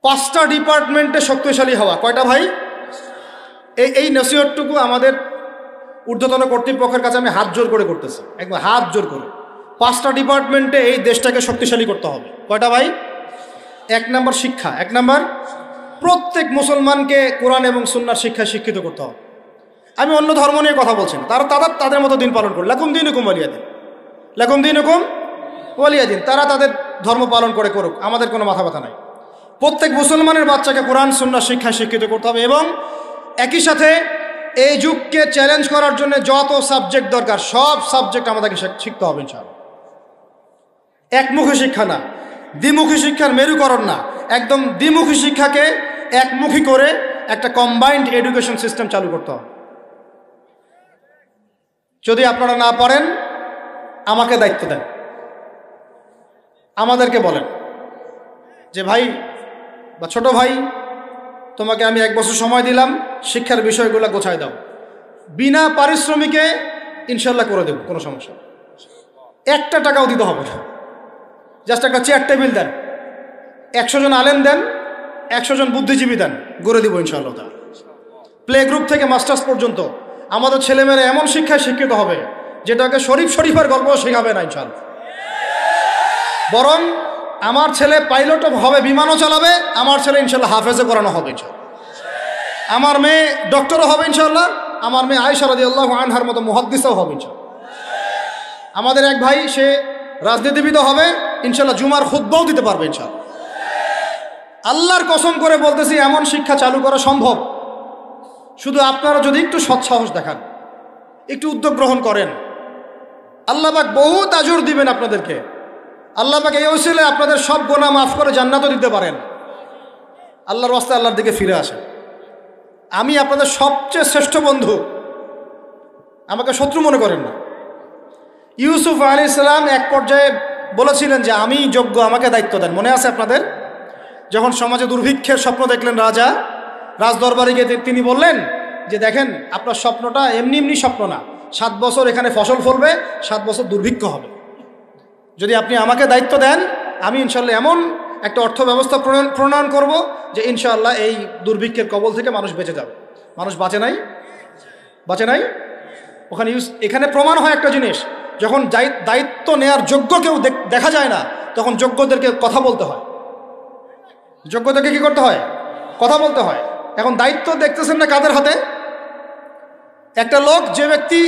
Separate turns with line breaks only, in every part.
5টা ডিপার্টমেন্টে শক্তিশালী হওয়া। কয়টা ভাই? এই নসিহতটুকু আমাদের ঊর্ধ্বতন কর্তৃপক্ষের কাছে আমি হাত জোর করে করতেছি, একবার হাত জোর করে। 5টা ডিপার্টমেন্টে এই দেশটাকে শক্তিশালী করতে হবে। কয়টা ভাই? 1 নম্বর শিক্ষা। 1 নম্বর, প্রত্যেক মুসলমানকে কোরআন এবং সুন্নাহর শিক্ষায় শিক্ষিত করতে হবে। আমি অন্য ধর্ম নিয়ে কথা বলছি না, তাদের মতো দিন পালন করে, লাকুম দীনুকুম ওয়ালিয়া দিন, লাকুম দীনুকুম ওয়ালিয়া দিন। তারা তাদের ধর্ম পালন করে করুক, আমাদের কোনো মাথা ব্যথা নাই। প্রত্যেক মুসলমানের বাচ্চাকে কোরআন সুন্নাহর শিক্ষায় শিক্ষিত করতে হবে এবং একই সাথে এই যুগকে চ্যালেঞ্জ করার জন্য যত সাবজেক্ট দরকার সব সাবজেক্ট আমাদেরকে শিখতে হবে ইনশাআল্লাহ। একমুখী শিক্ষা না, দ্বিমুখী শিক্ষার মেরুকরণ না, একদম দ্বিমুখী শিক্ষাকে একমুখী করে একটা কম্বাইন্ড এডুকেশন সিস্টেম চালু করতে হবে। যদি আপনারা না পারেন আমাকে দায়িত্ব দেন, আমাদেরকে বলেন যে ভাই বা ছোট ভাই, তোমাকে আমি 1 বছর সময় দিলাম, শিক্ষার বিষয়গুলো গোছায় দাও, বিনা পারিশ্রমিকে ইনশাল্লাহ করে দেব, কোনো সমস্যা। 1 টাকাও দিতে হবে না, জাস্ট একটা চেয়ার টেবিল দেন, 100 জন আলেম দেন, 100 জন বুদ্ধিজীবী দেন, গড়ে দিব ইনশাআল্লাহ। প্লে গ্রুপ থেকে মাস্টার্স পর্যন্ত আমাদের ছেলেমেয়েরা এমন শিক্ষায় শিক্ষিত হবে যেটাকে শরীফের গল্প শেখাবে না ইনশাআল্লাহ। বরং আমার ছেলে পাইলটও হবে, বিমানও চালাবে, আমার ছেলে ইনশাআল্লাহ হাফেজও করানো হবে ইনশাআল্লাহ। আমার মেয়ে ডক্টরও হবে ইনশাআল্লাহ, আমার মেয়ে আয়েশা রাদিয়াল্লাহু আনহার মতো মুহাদ্দিসও হবে ইনশাআল্লাহ। আমাদের এক ভাই সে রাজনীতিবিদও হবে ইনশাআল্লাহ, জুমার খুতবাও দিতে পারবে ইনশাআল্লাহ। আল্লাহর কসম করে বলতেছি, এমন শিক্ষা চালু করা সম্ভব। শুধু আপনারা যদি একটু সৎসাহস দেখান, একটু উদ্যোগ গ্রহণ করেন, আল্লাহ পাক বহুত আজর দিবেন আপনাদেরকে। আল্লাহ পাক এই ওসিলায় আপনাদের সব গুনাহ মাফ করে জান্নাতও দিতে পারেন। আল্লাহর রাস্তায় আল্লাহর দিকে ফিরে আসেন। আমি আপনাদের সবচেয়ে শ্রেষ্ঠ বন্ধু, আমাকে শত্রু মনে করেন না। ইউসুফ আলাইহিস সালাম এক পর্যায়ে বলেছিলেন যে আমি যোগ্য, আমাকে দায়িত্ব দেন। মনে আছে আপনাদের? যখন সমাজে দুর্ভিক্ষের স্বপ্ন দেখলেন রাজা, রাজদরবারে গিয়ে তিনি বললেন যে দেখেন, আপনার স্বপ্নটা এমনি স্বপ্ন না, 7 বছর এখানে ফসল ফলবে, 7 বছর দুর্ভিক্ষ হবে। যদি আপনি আমাকে দায়িত্ব দেন, আমি ইনশাআল্লাহ এমন একটা অর্থ ব্যবস্থা প্রণয়ন করব যে ইনশাআল্লাহ এই দুর্ভিক্ষের কবল থেকে মানুষ বেঁচে যাবে। মানুষ বাঁচে নাই। ওখানে এখানে প্রমাণ হয় একটা জিনিস, যখন দায়িত্ব নেয়ার যোগ্য কেউ দেখা যায় না, তখন যোগ্যদেরকে কথা বলতে হয়। যোগ্যদেরকে কি করতে হয়? কথা বলতে হয়। এখন দায়িত্ব দেখতেছেন না কাদের হাতে? একটা লোক, যে ব্যক্তি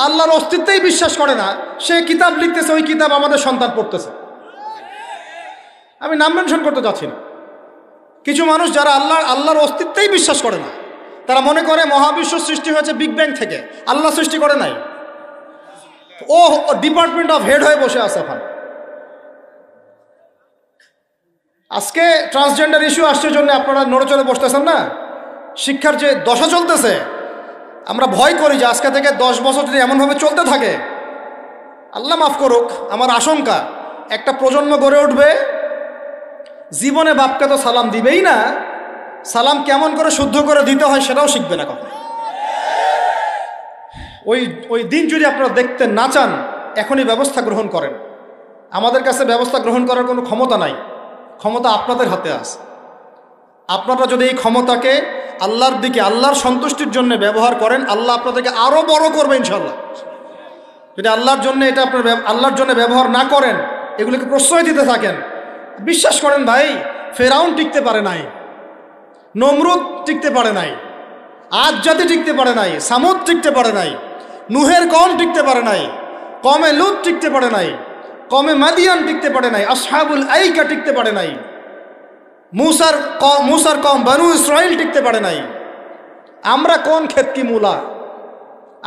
আল্লাহর অস্তিত্বেই বিশ্বাস করে না, সে কিতাব লিখতেছে, ওই কিতাব আমাদের সন্তান পড়তেছে। আমি নাম মেনশন করতে যাচ্ছি না। কিছু মানুষ যারা আল্লাহর অস্তিত্বেই বিশ্বাস করে না, তারা মনে করে মহাবিশ্ব সৃষ্টি হয়েছে বিগ ব্যাং থেকে, আল্লাহ সৃষ্টি করে নাই। ও ডিপার্টমেন্ট অফ হেড হয়ে বসে আছে ওখানে। আজকে ট্রান্সজেন্ডার ইস্যু আসছে জন্য আপনারা নড়েচড়ে বসতেছেন না। শিক্ষার যে দশা চলতেছে, আমরা ভয় করি যে আজকে থেকে 10 বছর যদি এমনভাবে চলতে থাকে, আল্লাহ মাফ করুক, আমার আশঙ্কা একটা প্রজন্ম গড়ে উঠবে, জীবনে বাপকে তো সালাম দিবেই না, সালাম কেমন করে শুদ্ধ করে দিতে হয় সেটাও শিখবে না কখন। ওই দিন যদি আপনারা দেখতে না চান, এখনই ব্যবস্থা গ্রহণ করেন। আমাদের কাছে ব্যবস্থা গ্রহণ করার কোনো ক্ষমতা নাই, ক্ষমতা আপনাদের হাতে আছে। আপনারা যদি এই ক্ষমতাকে আল্লাহর দিকে, আল্লাহর সন্তুষ্টির জন্য ব্যবহার করেন, আল্লাহ আপনাদেরকে আরো বড় করবে ইনশাআল্লাহ। যদি আল্লাহর জন্য এটা আপনার আল্লাহর জন্য ব্যবহার না করেন, এগুলোকে প্রশ্রয় দিতে থাকেন, বিশ্বাস করেন ভাই, ফেরাউন টিকতে পারে নাই, নমরুদ টিকতে পারে নাই, আদ জাতি টিকতে পারে নাই, সামুদ টিকতে পারে নাই, নুহের কওম টিকতে পারে নাই, কমে লুত টিকতে পারে নাই, কমে মাদিয়ান টিকতে পারে নাই, আসহাবুল আইকা টিকতে পারে নাই, মুসার কওম বনু ইসরাইল টিকতে পারে নাই। আমরা কোন ক্ষেত কি মূলা?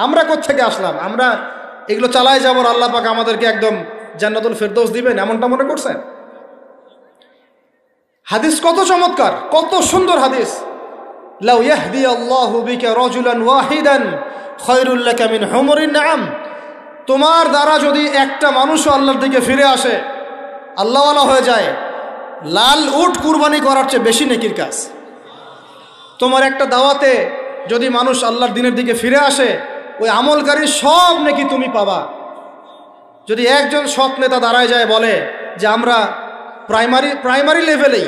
আমরা কোত্থেকে আসলাম? আমরা এগুলো চালায় যাবার আল্লাহ পাক আমাদেরকে একদম জান্নাতুল ফেরদৌস দিবেন এমনটা মনে করছেন? হাদিস কত চমৎকার, কত সুন্দর হাদিস। লাউ ইয়াহদি আল্লাহু বিকা রাজুলান ওয়াহিদান খায়রুল লাকা মিন হুমুরিন নাম। তোমার দ্বারা যদি একটা মানুষও আল্লাহর দিকে ফিরে আসে, আল্লাহওয়ালা হয়ে যায়, লাল উট কুরবানি করার চেয়ে বেশি নেকির কাজ। তোমার একটা দাওয়াতে যদি মানুষ আল্লাহর দিনের দিকে ফিরে আসে, ওই আমলকারী সব নেকি তুমি পাবা। যদি একজন সৎ নেতা দাঁড়ায় যায়, বলে যে আমরা প্রাইমারি লেভেলেই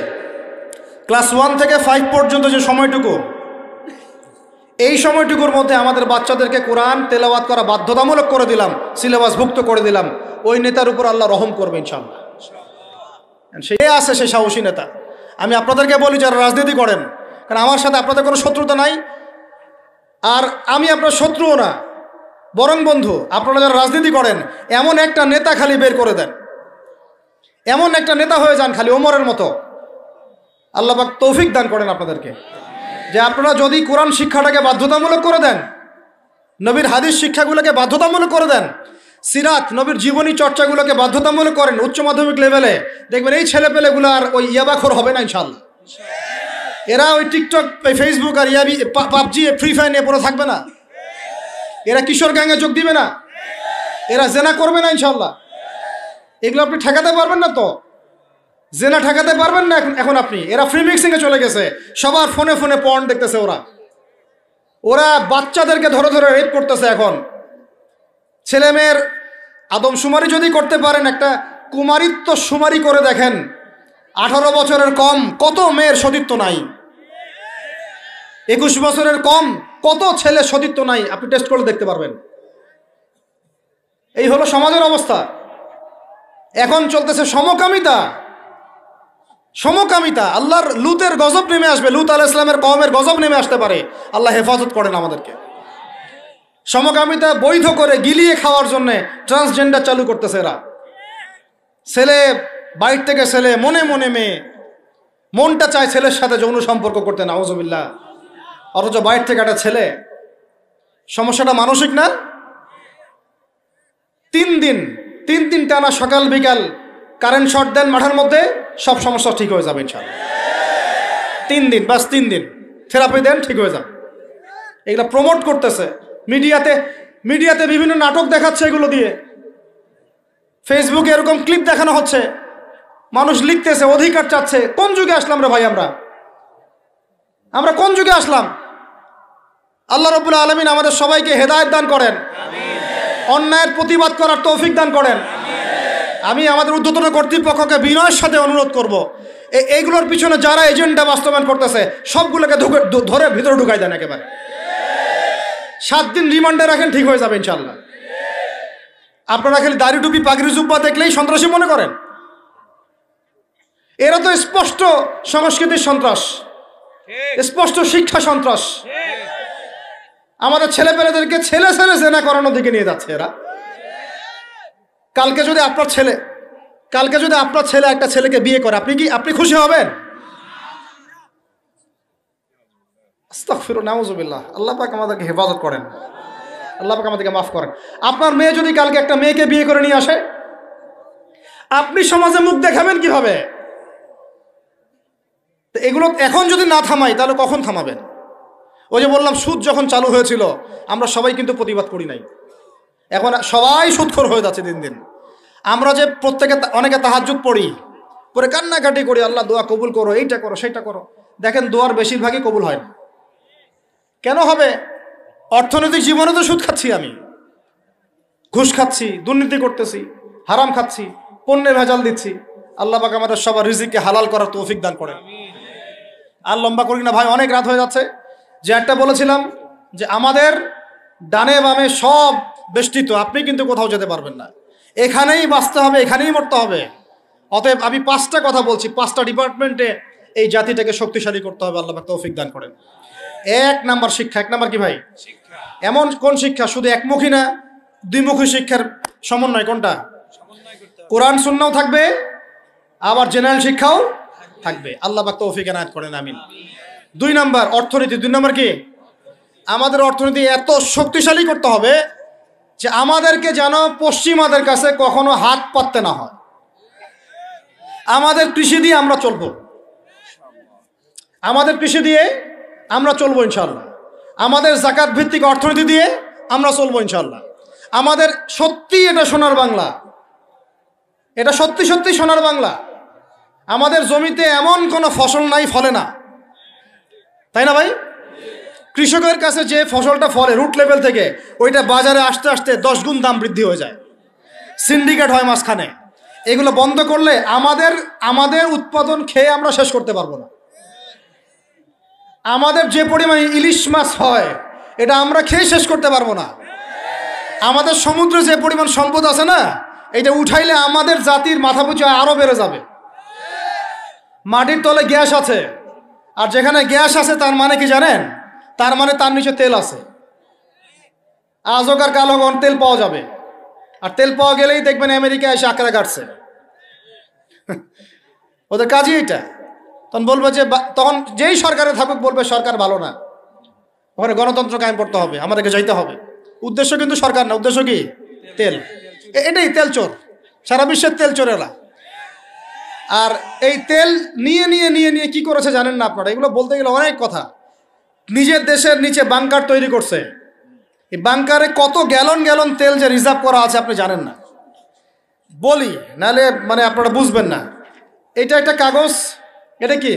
ক্লাস 1 থেকে 5 পর্যন্ত যে সময়টুকু, এই সময়টুকুর মধ্যে আমাদের বাচ্চাদেরকে কোরআন তেলাওয়াত করা বাধ্যতামূলক করে দিলাম, সিলেবাসভুক্ত করে দিলাম, ওই নেতার উপর আল্লাহ রহম করবে ইনশাআল্লাহ। সে আছে, সে সাহসী নেতা। আমি আপনাদেরকে বলি যারা রাজনীতি করেন, কারণ আমার সাথে আপনাদের কোনো শত্রুতা নাই, আর আমি আপনার শত্রুও না, বরং বন্ধু। আপনারা যারা রাজনীতি করেন, এমন একটা নেতা খালি বের করে দেন, এমন একটা নেতা হয়ে যান খালি ওমরের মতো। আল্লাহ পাক তৌফিক দান করেন আপনাদেরকে, যে আপনারা যদি কোরআন শিক্ষাটাকে বাধ্যতামূলক করে দেন, নবীর হাদিস শিক্ষাগুলোকে বাধ্যতামূলক করে দেন, সিরাত নবীর জীবনী চর্চাগুলোকে বাধ্যতামূলক করেন উচ্চ মাধ্যমিক লেভেলে, দেখবেন এই ছেলেপেলেগুলো আর ওই ইয়াবাখোর হবে না ইনশাআল্লাহ। এরা ওই টিকটক, ফেসবুক আর ইয়াবি, পাবজি, ফ্রি ফায়ার নিয়ে পড়ে থাকবে না। এরা কিশোর গ্যাংয়ে যোগ দিবে না, এরা জেনা করবে না ইনশাআল্লাহ। এগুলো আপনি ঠেকাতে পারবেন না, তো জেনা ঠেকাতে পারবেন না এখন আপনি। এরা ফ্রি মিক্সিংয়ে চলে গেছে, সবার ফোনে ফোনে পর্ন দেখতেছে। ওরা বাচ্চাদেরকে ধরে ধরে রেপ করতেছে। এখন ছেলে মেয়ের আদমশুমারি যদি করতে পারেন, একটা কুমারিত্ব শুমারি করে দেখেন, 18 বছরের কম কত মেয়ের সতীত্ব নাই, 21 বছরের কম কত ছেলে সতীত্ব নাই, আপনি টেস্ট করে দেখতে পারবেন। এই হলো সমাজের অবস্থা। এখন চলতেছে সমকামিতা। সমকামিতা, আল্লাহর লুতের গজব নেমে আসবে, লুত আলাইহিস সালামের কওমের গজব নেমে আসতে পারে। আল্লাহ হেফাজত করেন আমাদেরকে। সমকামিতা বৈধ করে গিলিয়ে খাওয়ার জন্য ট্রান্সজেন্ডার চালু করতেছে এরা। ছেলে বাইর থেকে ছেলে, মনে মনে মেয়ে, মনটা চায় ছেলের সাথে যৌন সম্পর্ক করতে, নাউজুবিল্লাহ, অথচ বাইর থেকে একটা ছেলে। সমস্যাটা মানসিক না? 3 দিন টানা সকাল বিকাল কারেন্ট শর্ট দেন মাঠের মধ্যে, সব সমস্যা ঠিক হয়ে যাবে ইনশাআল্লাহ। 3 দিন, বাস 3 দিন থেরাপি দেন, ঠিক হয়ে যাবে। এগুলো প্রমোট করতেছে মিডিয়াতে বিভিন্ন নাটক দেখাচ্ছে, এগুলো দিয়ে ফেসবুকে এরকম ক্লিপ দেখানো হচ্ছে, মানুষ লিখতেছে, অধিকার চাচ্ছে। কোন যুগে আসলাম রে ভাই? আমরা কোন যুগে আসলাম? আল্লাহ রাব্বুল আলামিন আমাদের সবাইকে হেদায়েত দান করেন, অন্যায়ের প্রতিবাদ করার তৌফিক দান করেন। আমি আমাদের ঊর্ধ্বতন কর্তৃপক্ষকে বিনয়ের সাথে অনুরোধ করব, এইগুলোর পিছনে যারা এজেন্ডা বাস্তবায়ন করতেছে সবগুলোকে ধরে ভিতরে ঢুকাই দেন একেবারে। 7 দিন রিমান্ডে রাখেন, ঠিক হয়ে যাবে ইনশাআল্লাহ। আপনারা খালি দাড়ি টুপি পাগড়ি জুব্বা দেখলেই সন্ত্রাসী মনে করেন? এরা তো স্পষ্ট সংস্কৃতির সন্ত্রাস, স্পষ্ট শিক্ষা সন্ত্রাস। আমাদের ছেলেপেলেদেরকে ছেলে জেনা করানোর দিকে নিয়ে যাচ্ছে এরা। কালকে যদি আপনার ছেলে একটা ছেলেকে বিয়ে করে, আপনি খুশি হবেন? আস্তাগফিরুল্লাহ, নাউযুবিল্লাহ। আল্লাহ পাক আমাদেরকে হেফাজত করেন, আল্লাহ পাক আমাদেরকে মাফ করেন। আপনার মেয়ে যদি কালকে একটা মেয়েকে বিয়ে করে নিয়ে আসে, আপনি সমাজে মুখ দেখাবেন কিভাবে? এগুলো এখন যদি না থামাই, তাহলে কখন থামাবেন? ওই যে বললাম, সুদ যখন চালু হয়েছিল আমরা সবাই কিন্তু প্রতিবাদ করি নাই। এখন সবাই সুদখোর হয়ে যাচ্ছে দিন দিন। আমরা যে অনেকে তাহাজ্জুদ পড়ে কান্নাকাটি করি, আল্লাহ দোয়া কবুল করো, এইটা করো সেইটা করো। দেখেন দোয়ার বেশিরভাগই কবুল হয় না। কেন হবে? অর্থনৈতিক জীবনে তো সুদ খাচ্ছি, আমি ঘুষ খাচ্ছি, দুর্নীতি করতেছি, হারাম খাচ্ছি, পণ্যে ভেজাল দিচ্ছি। আল্লাহ পাক আমাদের সবার রিজিককে হালাল করার তৌফিক দান করেন। আর লম্বা করি না ভাই, অনেক রাত হয়ে যাচ্ছে। যে একটা বলেছিলাম যে আমাদের ডানে বামে সব বেষ্টিত, আপনি কিন্তু কোথাও যেতে পারবেন না, এখানেই বাঁচতে হবে, এখানেই মরতে হবে। অতএব আমি 5টা কথা বলছি, 5টা ডিপার্টমেন্টে এই জাতিটাকে শক্তিশালী করতে হবে। আল্লাহ পাক তৌফিক দান করেন। 1 নাম্বার শিক্ষা। 1 নাম্বার কি ভাই? এমন কোন শিক্ষা? শুধু একমুখী না, 2মুখী শিক্ষার সমন্বয়। কোনটা? কোরআন সুন্নাহও থাকবে, আবার জেনারেল শিক্ষাও থাকবে। আল্লাহ পাক তৌফিক এনায়েত করেন, আমিন। 2 নাম্বার অর্থনীতি। 2 নাম্বার কি? আমাদের অর্থনীতি এত শক্তিশালী করতে হবে যে আমাদেরকে যেন পশ্চিমাদের কাছে কখনো হাত পাততে না হয়। আমাদের কৃষি দিয়ে আমরা চলবো, ইনশাআল্লাহ। আমাদের যাকাত ভিত্তিক অর্থনীতি দিয়ে আমরা চলবো ইনশাআল্লাহ। আমাদের সত্যি এটা সোনার বাংলা, এটা সত্যি সোনার বাংলা। আমাদের জমিতে এমন কোনো ফসল নাই ফলে না, তাই না ভাই? কৃষকের কাছে যে ফসলটা ফলে রুট লেভেল থেকে, ওইটা বাজারে আসতে আসতে 10 গুণ দাম বৃদ্ধি হয়ে যায়, সিন্ডিকেট হয় মাঝখানে। এগুলো বন্ধ করলে আমাদের উৎপাদন খেয়ে আমরা শেষ করতে পারবো না। আমাদের যে পরিমাণ ইলিশ মাছ হয় এটা আমরা খেয়ে শেষ করতে পারবো না। আমাদের সমুদ্রে যে পরিমাণ সম্পদ আছে না, এটা উঠাইলে আমাদের জাতির মাথাপিছু আরো বেড়ে যাবে। মাটির তলে গ্যাস আছে, আর যেখানে গ্যাস আছে তার মানে কি জানেন? তার মানে তার নিচে তেল আছে। আজকার কালো তেল পাওয়া যাবে, আর তেল পাওয়া গেলেই দেখবেন আমেরিকা এসে আঁকড়া কাটছে। ওদের কাজই এটা। তখন বলবে যে, তখন যেই সরকারে থাকুক বলবে সরকার ভালো না, ওখানে গণতন্ত্র কায়েম করতে হবে, আমাদেরকে যাইতে হবে। উদ্দেশ্য কিন্তু সরকার না, উদ্দেশ্য কি? তেল। এটাই তেল চোর, সারা বিশ্বের তেল চোরেরা। আর এই তেল নিয়ে নিয়ে নিয়ে নিয়ে কি করেছে জানেন না আপনারা? এগুলো বলতে গেলে অনেক কথা। নিজের দেশের নিচে বাংকার তৈরি করছে। এই বাংকারে কত গ্যালন গ্যালন তেল যে রিজার্ভ করা আছে আপনি জানেন না। বলি নাহলে মানে আপনারা বুঝবেন না। এটা একটা কাগজ, এটা কি?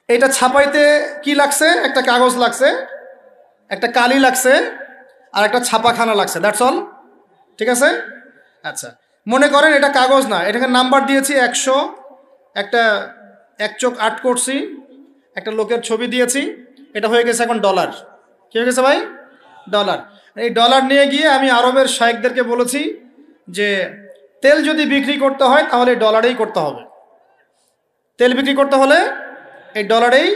এটা ছাপাইতে কি লাগছে? একটা কাগজ লাগছে, একটা কালি লাগছে, আর একটা ছাপাখানা লাগছে। That's all. ঠিক আছে? আচ্ছা, মনে করেন এটা কাগজ না, এটাকে নাম্বার দিয়েছি 100, একটা 1 চোখ 8 করছি, একটা লোকের ছবি দিয়েছি, এটা হয়ে গেছে এখন ডলার। কি হয়ে গেছে ভাই? ডলার। এই ডলার নিয়ে গিয়ে আমি আরবের শায়েখদেরকে বলেছি যে তেল যদি বিক্রি করতে হয় তাহলে এই ডলারেই করতে হবে। তেল বিক্রি করতে হলে এই ডলারেই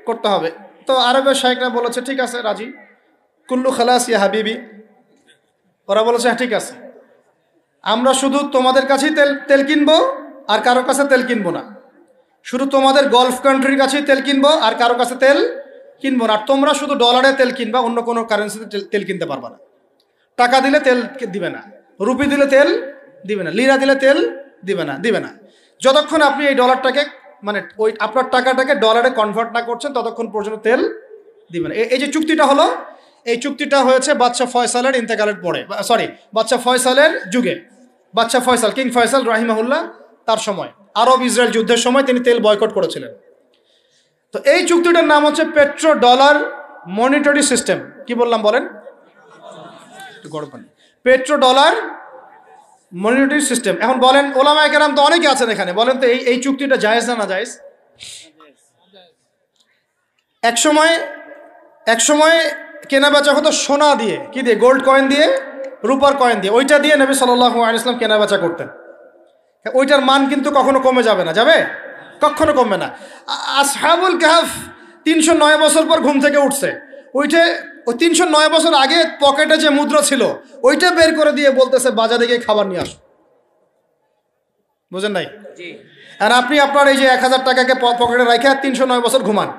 করতে হবে। তো আরবের শায়েখরা বলেছে ঠিক আছে, রাজি। কুল্লু খালাস ইয়া হাবিবি। ওরা বলেছে হ্যাঁ ঠিক আছে, আমরা শুধু তোমাদের কাছেই তেল কিনবো, আর কারো কাছে তেল কিনবো না। শুধু তোমাদের গলফ কান্ট্রির কাছেই তেল কিনবো, আর কারো কাছে তেল কিনবো না। আর তোমরা শুধু ডলারে তেল কিনবা, অন্য কোনো কারেন্সিতে তেল কিনতে পারবা না। টাকা দিলে তেল দিবে না, রুপি দিলে তেল দিবে না, লিরা দিলে তেল দিবে না। যতক্ষণ আপনি এই ডলারটাকে মানে ওই আপনার টাকাটাকে ডলারে কনভার্ট না করছেন ততক্ষণ পর্যন্ত তেল দিবে না। এই যে চুক্তিটা হলো, এই চুক্তিটা হয়েছে বাদশাহ ফয়সালের ইন্তেকালের পরে, বাদশাহ ফয়সালের যুগে। বাদশাহ ফয়সাল, কিং ফয়সাল রাহিমাহুল্লাহ, তার সময় আরব ইসরায়েল যুদ্ধের সময় তিনি তেল বয়কট করেছিলেন। তো এই চুক্তিটার নাম হচ্ছে পেট্রো ডলার মনিটরি সিস্টেম। কি বললাম বলেন? Petro dollar monetary system. এখন বলেন, ওলামায়ে কেরাম তো অনেকে আছেন এখানে, বলেন তো এই চুক্তিটা জায়েজ না জায়েজ? এক সময় কেনা বেচা হতো সোনা দিয়ে, কি দিয়ে? গোল্ড কয়েন দিয়ে, রূপার কয়েন দিয়ে। ওইটা দিয়ে নবী সাল্লাল্লাহু আলাইহি ওয়াসাল্লাম কেনা বেচা করতেন। ওইটার মান কিন্তু কখনো কমে যাবে না, যাবে? কখনো কমবে না। আসহাবুল কাহফ 309 বছর পর ঘুম থেকে উঠছে, ওই 309 বছর আগে পকেটে যে মুদ্রা ছিল ওইটা বের করে দিয়ে বলতেছে বাজারে গিয়ে খাবার নিয়ে আসো। বুঝেন নাই? আর আপনি আপনার এই যে 1000 টাকাকে পকেটে রাখে 309 বছর ঘুমান,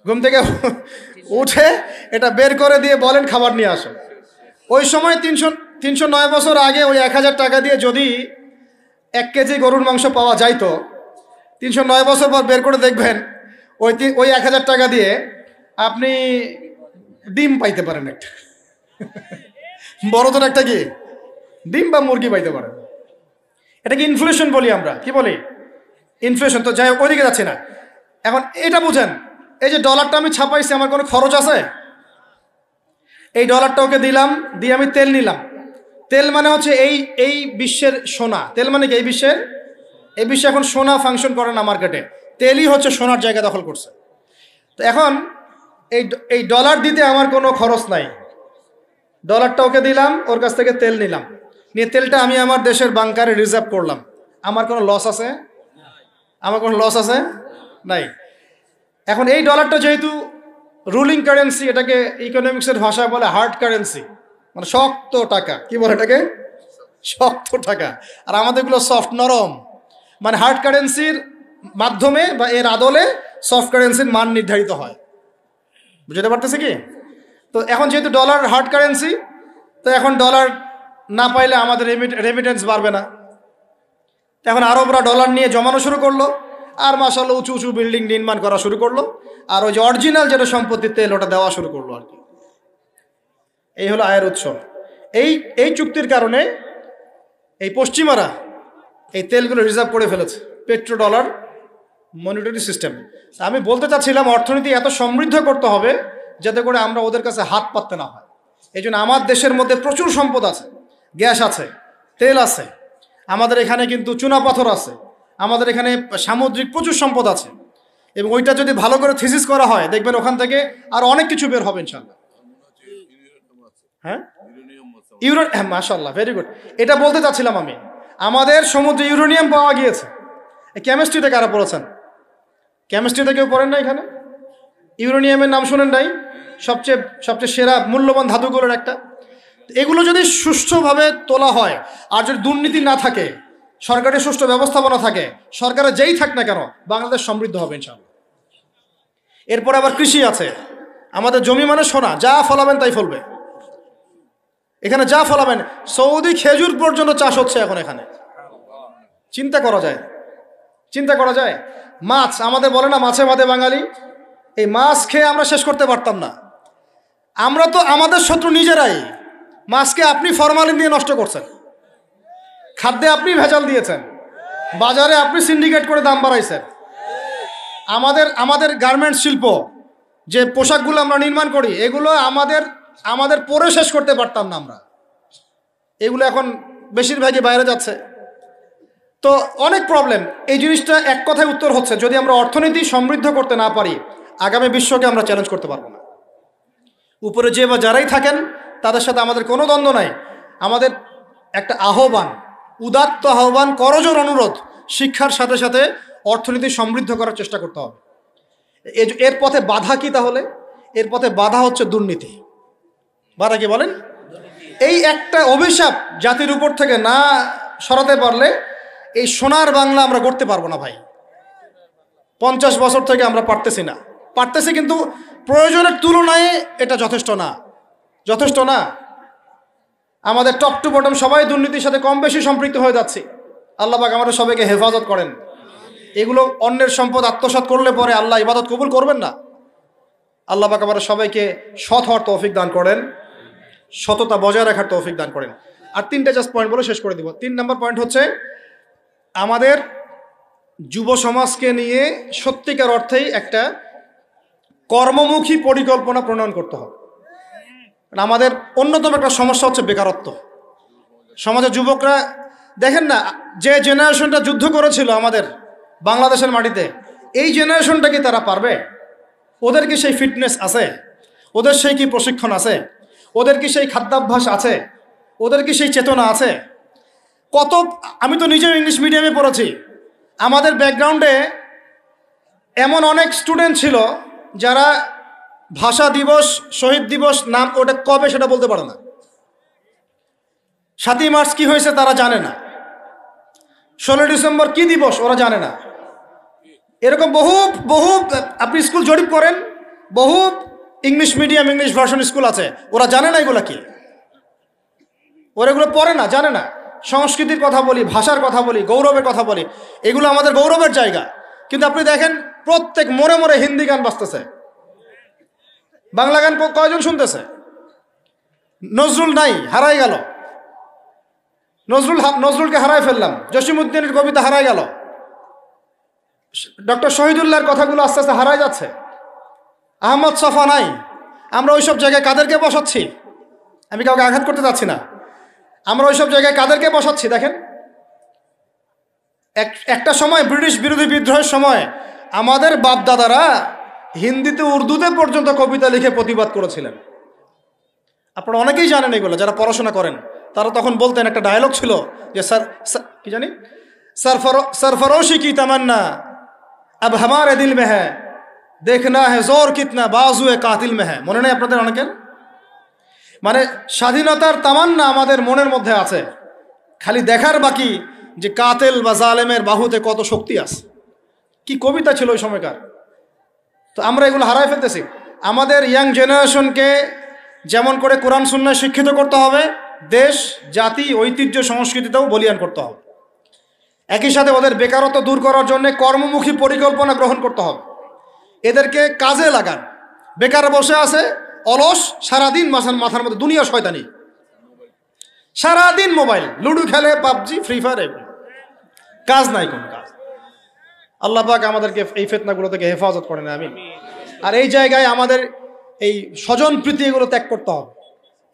ঘুম থেকে উঠে এটা বের করে দিয়ে বলেন খাবার নিয়ে আসো। ওই সময় 309 বছর আগে ওই 1000 টাকা দিয়ে যদি 1 কেজি গরুর মাংস পাওয়া যাইতো, 309 বছর পর বের করে দেখবেন ওই 1000 টাকা দিয়ে আপনি ডিম পাইতে পারেন, একটা বড় একটা কি ডিম বা মুরগি পাইতে পারেন। এটাকে ইনফ্লেশন বলি আমরা। কি বলি? ইনফ্লেশন। তো যাই হোক, ওইদিকে যাচ্ছি না। এখন এটা বুঝেন, এই যে ডলারটা আমি ছাপাইছি, আমার কোনো খরচ আছে? এই ডলারটা ওকে দিলাম, দিয়ে আমি তেল নিলাম। তেল মানে হচ্ছে এই বিশ্বের সোনা। তেল মানে কি? এই বিশ্বে এখন সোনা ফাংশন করে না মার্কেটে, তেলই হচ্ছে সোনার জায়গা দখল করছে। তো এখন এই ডলার দিতে আমার কোনো খরচ নাই। ডলারটা ওকে দিলাম, ওর কাছ থেকে তেল নিলাম, নিয়ে তেলটা আমি আমার দেশের বাংকারে রিজার্ভ করলাম। আমার কোনো লস আছে? আমার কোনো লস আছে? নাই। এখন এই ডলারটা যেহেতু রুলিং কারেন্সি, এটাকে ইকোনমিক্সের ভাষায় বলে হার্ড কারেন্সি, মানে শক্ত টাকা। কি বলে এটাকে? শক্ত টাকা। আর আমাদেরগুলো সফট, নরম। মানে হার্ড কারেন্সির মাধ্যমে বা এর আদলে সফট কারেন্সির মান নির্ধারিত হয়। বুঝতে পারতেছে কি? তো এখন যেহেতু ডলার হার্ড কারেন্সি, তো এখন ডলার না পাইলে আমাদের রেমিটেন্স বাড়বে না। এখন আরবরা ডলার নিয়ে জমানো শুরু করলো, আর মাশাআল্লাহ উঁচু উঁচু বিল্ডিং নির্মাণ করা শুরু করলো, আর ওই যে অরিজিনাল যেটা সম্পত্তি তেল ওটা দেওয়া শুরু করলো আর কি। এই হলো আয়ের উৎস। এই চুক্তির কারণে এই পশ্চিমারা এই তেলগুলো রিজার্ভ করে ফেলেছে, পেট্রো ডলার মনিটরি সিস্টেম। আমি বলতে চাচ্ছিলাম অর্থনীতি এত সমৃদ্ধ করতে হবে যাতে করে আমরা ওদের কাছে হাত পাততে না হয়। এই জন্য আমার দেশের মধ্যে প্রচুর সম্পদ আছে, গ্যাস আছে, তেল আছে, আমাদের এখানে কিন্তু চুনাপাথর আছে, আমাদের এখানে সামুদ্রিক প্রচুর সম্পদ আছে। এবং ওইটা যদি ভালো করে থিসিস করা হয় দেখবেন ওখান থেকে আর অনেক কিছু বের হবে ইনশাআল্লাহ। হ্যাঁ, হ্যাঁ, মাশাআল্লাহ, ভেরি গুড। এটা বলতে চাচ্ছিলাম আমি, আমাদের সমুদ্রে ইউরেনিয়াম পাওয়া গিয়েছে। কেমিস্ট্রিতে কারা পড়েছেন? কেমিস্ট্রিতে কেউ পড়েন না এখানে? ইউরেনিয়ামের নাম শুনেন নাই? সবচেয়ে সেরা মূল্যবান ধাতুগুলোর একটা। এগুলো যদি সুষ্ঠুভাবে তোলা হয় আর যদি দুর্নীতি না থাকে, সরকারের সুষ্ঠু ব্যবস্থাপনা থাকে, সরকারের যেই থাক না কেন, বাংলাদেশ সমৃদ্ধ হবে ইনশাআল্লাহ। এরপরে আবার কৃষি আছে। আমাদের জমি মানে সোনা, যা ফলাবেন তাই ফলবে এখানে, যা ফলাবেন। সৌদি খেজুর পর্যন্ত চাষ হচ্ছে এখন এখানে। চিন্তা করা যায়। মাছ, আমাদের বলে না মাছে ভাতে বাঙালি, এই মাছ খেয়ে আমরা শেষ করতে পারতাম না। আমরা তো আমাদের শত্রু নিজেরাই। মাছকে আপনি ফরমালিন দিয়ে নষ্ট করছেন, খাদ্যে আপনি ভেজাল দিয়েছেন, বাজারে আপনি সিন্ডিকেট করে দাম বাড়াইছেন। আমাদের গার্মেন্টস শিল্প, যে পোশাকগুলো আমরা নির্মাণ করি, এগুলো আমাদের পরে শেষ করতে পারতাম না আমরা। এগুলো এখন বেশিরভাগই বাইরে যাচ্ছে। তো অনেক প্রবলেম। এই জিনিসটা এক কথায় উত্তর হচ্ছে, যদি আমরা অর্থনীতি সমৃদ্ধ করতে না পারি, আগামী বিশ্বকে আমরা চ্যালেঞ্জ করতে পারবো না। উপরে যে বা যারাই থাকেন তাদের সাথে আমাদের কোনো দ্বন্দ্ব নাই। আমাদের একটা আহ্বান, উদাত্ত আহ্বান, করজোর অনুরোধ, শিক্ষার সাথে সাথে অর্থনীতি সমৃদ্ধ করার চেষ্টা করতে হবে। এর পথে বাধা কি? তাহলে এর পথে বাধা হচ্ছে দুর্নীতি। বাধা কি বলেন? এই একটা অভিশাপ জাতির উপর থেকে না সরাতে পারলে এই সোনার বাংলা আমরা গড়তে পারবো না ভাই। 50 বছর থেকে আমরা পারতেছি, কিন্তু প্রয়োজনের তুলনায় এটা যথেষ্ট না। আমাদের টপ টু বটম সবাই দুর্নীতির সাথে কম বেশি সম্পৃক্ত হয়ে যাচ্ছে। আল্লাহ পাক আমাদের সবাইকে হেফাজত করেন। এগুলো অন্যের সম্পদ আত্মসাৎ করলে পরে আল্লাহ ইবাদত কবুল করবেন না। আল্লাহ পাক আমাদের সবাইকে সৎ হওয়ার তৌফিক দান করেন, সততা বজায় রাখার তৌফিক দান করেন। আর 3টা জাস্ট পয়েন্ট বলে শেষ করে দিব। 3 নম্বর পয়েন্ট হচ্ছে, আমাদের যুব সমাজকে নিয়ে সত্যিকার অর্থেই একটা কর্মমুখী পরিকল্পনা প্রণয়ন করতে হবে। আমাদের অন্যতম একটা সমস্যা হচ্ছে বেকারত্ব। সমাজের যুবকরা দেখেন না, যে জেনারেশনটা যুদ্ধ করেছিল আমাদের বাংলাদেশের মাটিতে, এই জেনারেশনটা কি তারা পারবে? ওদের কি সেই ফিটনেস আছে? ওদের সেই কি প্রশিক্ষণ আছে? ওদের কি সেই খাদ্যাভ্যাস আছে? ওদের কি সেই চেতনা আছে? আমি তো নিজেও ইংলিশ মিডিয়ামে পড়েছি। আমাদের ব্যাকগ্রাউন্ডে এমন অনেক স্টুডেন্ট ছিল যারা ভাষা দিবস, শহীদ দিবস নাম ওটা কবে সেটা বলতে পারে না। 7ই মার্চ কি হয়েছে তারা জানে না। 16 ডিসেম্বর কি দিবস ওরা জানে না। এরকম বহু আপনি স্কুল জরিপ করেন, বহু English medium, English version school আছে, ওরা জানে না এগুলো কি। ওরা এগুলো পড়ে না, জানে না। সংস্কৃতির কথা বলি, ভাষার কথা বলি, গৌরবের কথা বলি, এগুলো আমাদের গৌরবের জায়গা। কিন্তু আপনি দেখেন প্রত্যেক মোড়ে মোড়ে হিন্দি গান বাজতেছে, বাংলা গান কয়জন শুনতেছে? নজরুল নাই, হারাই গেল। নজরুলকে হারাই ফেললাম, জসিমউদ্দিনের কবিতা হারাই গেল, ডক্টর শহীদুল্লাহর কথাগুলো আস্তে আস্তে হারাই যাচ্ছে। আহমদ সফা নাই। আমরা ওইসব জায়গায় কাদেরকে বসাচ্ছি? আমি কাউকে আঘাত করতে চাচ্ছি না। আমরা ওইসব জায়গায় কাদেরকে বসাচ্ছি? দেখেন, একটা সময় ব্রিটিশ বিরোধী বিদ্রোহের সময় আমাদের বাপদাদারা হিন্দিতে, উর্দুতে পর্যন্ত কবিতা লিখে প্রতিবাদ করেছিলেন। আপনারা অনেকেই জানেন এগুলো, যারা পড়াশোনা করেন। তারা তখন বলতেন, একটা ডায়লগ ছিল যে কি জানি, सरफरोशी की तमन्ना अब हमारे दिल में है, देखना है जोर कितना बाजुए कातिल में है। মনে নেই আপনাদের অনেকের? মানে স্বাধীনতার তামান্না আমাদের মনের মধ্যে আছে, খালি দেখার বাকি যে কাতেল বা জালেমের বাহুতে কত শক্তি আছে। কি কবিতা ছিল ওই সময়কার। তো আমরা এগুলো হারাই ফেলতেছি। আমাদের ইয়াং জেনারেশনকে যেমন করে কোরআন সুন্নাহ শিক্ষিত করতে হবে, দেশ, জাতি, ঐতিহ্য, সংস্কৃতিতেও বলিয়ান করতে হবে। একই সাথে ওদের বেকারত্ব দূর করার জন্য কর্মমুখী পরিকল্পনা গ্রহণ করতে হবে। এদেরকে কাজে লাগান। বেকার বসে আছে, অলস, সারাদিন মাথার মধ্যে দুনিয়া শয়তানি, সারাদিন মোবাইল, লুডো খেলে, পাবজি, ফ্রি ফায়ার, কাজ নাই, কোন কাজ। আল্লাহ পাক আমাদেরকে এই ফিতনাগুলো থেকে হেফাজত করেন, আমিন। আর এই জায়গায় আমাদের এই স্বজন প্রীতি এগুলো ত্যাগ করতে হবে।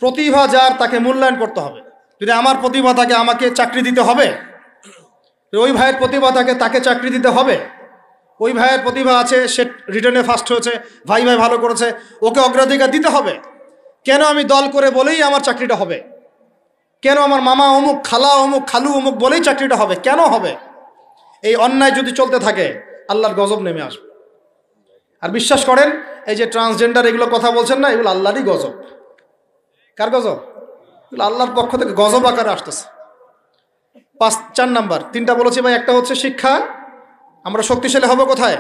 প্রতিভা যার, তাকে মূল্যায়ন করতে হবে। যদি আমার প্রতিভা থাকে, আমাকে চাকরি দিতে হবে। ওই ভাইয়ের প্রতিভা থাকে, তাকে চাকরি দিতে হবে। ওই ভাইয়ের প্রতিভা আছে, সে রিটার্নে ফার্স্ট হয়েছে, ভাই ভালো করেছে, ওকে অগ্রাধিকার দিতে হবে। কেন আমি দল করে বলেই আমার চাকরিটা হবে? কেন আমার মামা অমুক, খালা অমুক, খালু অমুক বলেই চাকরিটা হবে? কেন হবে? এই অন্যায় যদি চলতে থাকে আল্লাহর গজব নেমে আসবে। আর বিশ্বাস করেন, এই যে ট্রান্সজেন্ডার এগুলো কথা বলছেন না, এগুলো আল্লাহরই গজব। কার গজব? এগুলো আল্লাহর পক্ষ থেকে গজব আকারে আসতেছে। 4 নাম্বার, 3টা বলেছি ভাই। একটা হচ্ছে শিক্ষা, আমরা শক্তিশালী হব কোথায়?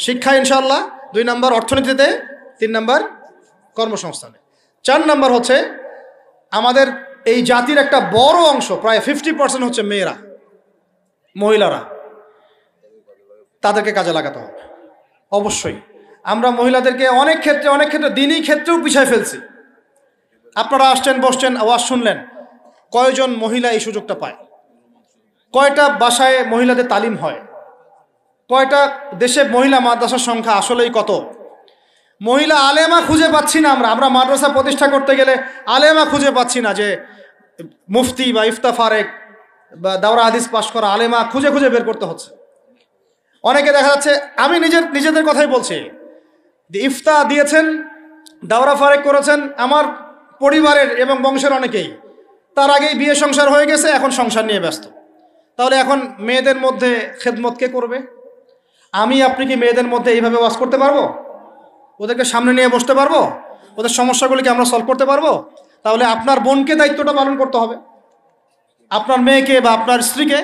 শিক্ষা ইনশাআল্লাহ। 2 নাম্বার অর্থনীতিতে, 3 নাম্বার কর্মসংস্থানে। 4 নাম্বার হচ্ছে আমাদের এই জাতির একটা বড় অংশ, প্রায় 50% হচ্ছে মেয়েরা, মহিলারা। তাদেরকে কাজে লাগাতে হবে অবশ্যই। আমরা মহিলাদেরকে অনেক ক্ষেত্রে দিনই ক্ষেত্রেও পিছায় ফেলছি। আপনারা আসছেন, বসছেন, আওয়াজ শুনলেন, কয়জন মহিলা এই সুযোগটা পায়? কয়টা বাসায় মহিলাদের তালিম হয়? কয়টা দেশে মহিলা মাদ্রাসার সংখ্যা আসলেই কত? মহিলা আলেমা খুঁজে পাচ্ছি না। আমরা মাদ্রাসা প্রতিষ্ঠা করতে গেলে আলেমা খুঁজে পাচ্ছি না, যে মুফতি বা ইফতা ফারেক বা দাওরা হাদিস পাশ করা আলেমা খুঁজে বের করতে হচ্ছে। অনেকে দেখা যাচ্ছে, আমি নিজেদের কথাই বলছি, ইফতা দিয়েছেন, দাওরা ফারেক করেছেন আমার পরিবারের এবং বংশের অনেকেই, তার আগেই বিয়ে সংসার হয়ে গেছে, এখন সংসার নিয়ে ব্যস্ত। তাহলে এখন মেয়েদের মধ্যে খেদমত কে করবে? আমি আপনি কি মেয়েদের মধ্যে এইভাবে ওয়াজ করতে পারবো? ওদেরকে সামনে নিয়ে বসতে পারবো? ওদের সমস্যাগুলিকে আমরা সলভ করতে পারবো? তাহলে আপনার বোনকে দায়িত্বটা পালন করতে হবে, আপনার মেয়েকে বা আপনার স্ত্রীকে।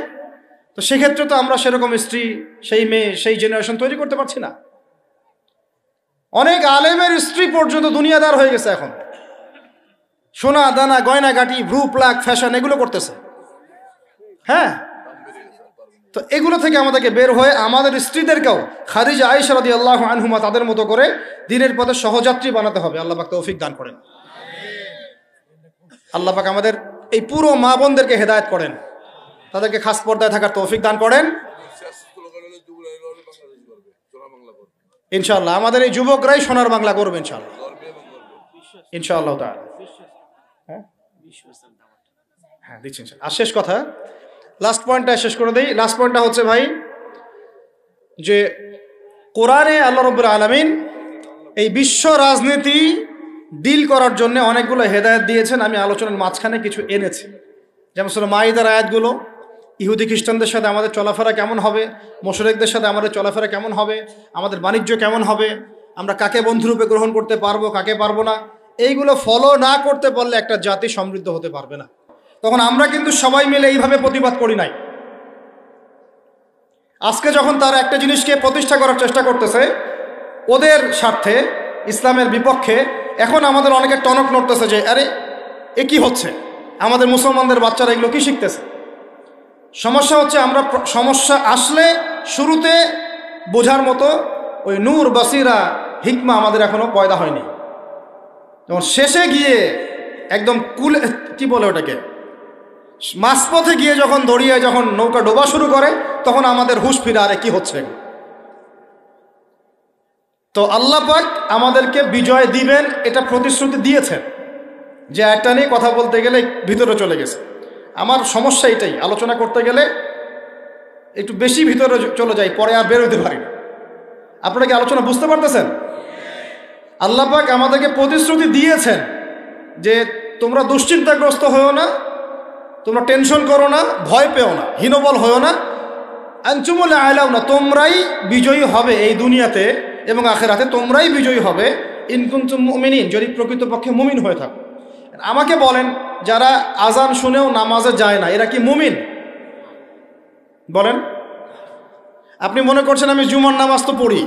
তো সেক্ষেত্রে তো আমরা সেরকম স্ত্রী, সেই মেয়ে, সেই জেনারেশন তৈরি করতে পারছি না। অনেক আলেমের স্ত্রী পর্যন্ত দুনিয়াদার হয়ে গেছে এখন, সোনা দানা, গয়না গাটি, ভ্রু প্লাক, ফ্যাশন এগুলো করতেছে। হ্যাঁ, তো এগুলো থেকে আমাদেরকে বের হয়ে আমাদের স্ত্রীদেরকেও খাদিজা আয়েশা রাদিয়াল্লাহু আনহুমা তাদের মতো করে দ্বীনের পথে সহযাত্রী বানাতে হবে। আল্লাহ পাক তৌফিক দান করেন। আল্লাহ পাক আমাদের এই পুরো মা বোনদেরকে হেদায়েত করেন, তাদেরকে খাস পর্দায় থাকার তৌফিক দান করেন ইনশাআল্লাহ। আমাদের এই যুবকরাই সোনার বাংলা করবে ইনশাআল্লাহ, ইনশাআল্লাহ তাআলা। হ্যাঁ দিচ্ছেন। আর শেষ কথা, লাস্ট পয়েন্টটা শেষ করে দেই। লাস্ট পয়েন্টটা হচ্ছে ভাই, যে কোরআনে আল্লাহ রাব্বুল আলামিন এই বিশ্ব রাজনীতি ডিল করার জন্য অনেকগুলো হেদায়েত দিয়েছেন। আমি আলোচনার মাঝখানে কিছু এনেছি, যেমন সূরা মাইদার আয়াতগুলো, ইহুদি খ্রিস্টানদের সাথে আমাদের চলাফেরা কেমন হবে, মুশরিকদের সাথে আমাদের চলাফেরা কেমন হবে, আমাদের বাণিজ্য কেমন হবে, আমরা কাকে বন্ধুরূপে গ্রহণ করতে পারবো, কাকে পারবো না, এইগুলো ফলো না করতে পারলে একটা জাতি সমৃদ্ধ হতে পারবে না। তখন আমরা কিন্তু সবাই মিলে এইভাবে প্রতিবাদ করি নাই। আজকে যখন তারা একটা জিনিসকে প্রতিষ্ঠা করার চেষ্টা করতেছে ওদের স্বার্থে, ইসলামের বিপক্ষে, এখন আমাদের অনেকের টনক নড়তেছে যে আরে এ কি হচ্ছে, আমাদের মুসলমানদের বাচ্চারা এগুলো কি শিখতেছে। সমস্যা হচ্ছে আমরা সমস্যা আসলে শুরুতে বোঝার মতো ওই নূর, বাসিরা, হিকমা আমাদের এখনো পয়দা হয়নি। যেমন শেষে গিয়ে একদম কুলে, কি বলে ওটাকে, মাঝপথে গিয়ে যখন দড়িয়ে যখন নৌকা ডোবা শুরু করে, তখন আমাদের হুঁশ ফিরে আরে কি হচ্ছে। তো আল্লাহ পাক আমাদেরকে বিজয় দিবেন, এটা প্রতিশ্রুতি দিয়েছেন। যে একটা নিয়ে কথা বলতে গেলে ভিতরে চলে গেছে। আমার সমস্যা এটাই, আলোচনা করতে গেলে একটু বেশি ভিতরে চলে যাই, পরে আর বের হতে পারি না। আপনারা কি আলোচনা বুঝতে পারতেছেন? আল্লাহ পাক আমাদেরকে প্রতিশ্রুতি দিয়েছেন যে তোমরা দুশ্চিন্তাগ্রস্ত হয়েও না, তোমরা টেনশন করো না, ভয় পেও না, হীনবল হয়েও না, আনতুমুল আ'লাউনা, তোমরাই বিজয়ী হবে এই দুনিয়াতে এবং আখিরাতে, তোমরাই বিজয়ী হবে ইন কুনতুম মুমিনিন, যদি প্রকৃতপক্ষে মুমিন হয়ে থাকো। আমাকে বলেন, যারা আজান শুনেও নামাজে যায় না, এরা কি মুমিন? বলেন। আপনি মনে করছেন আমি জুমার নামাজ তো পড়ি,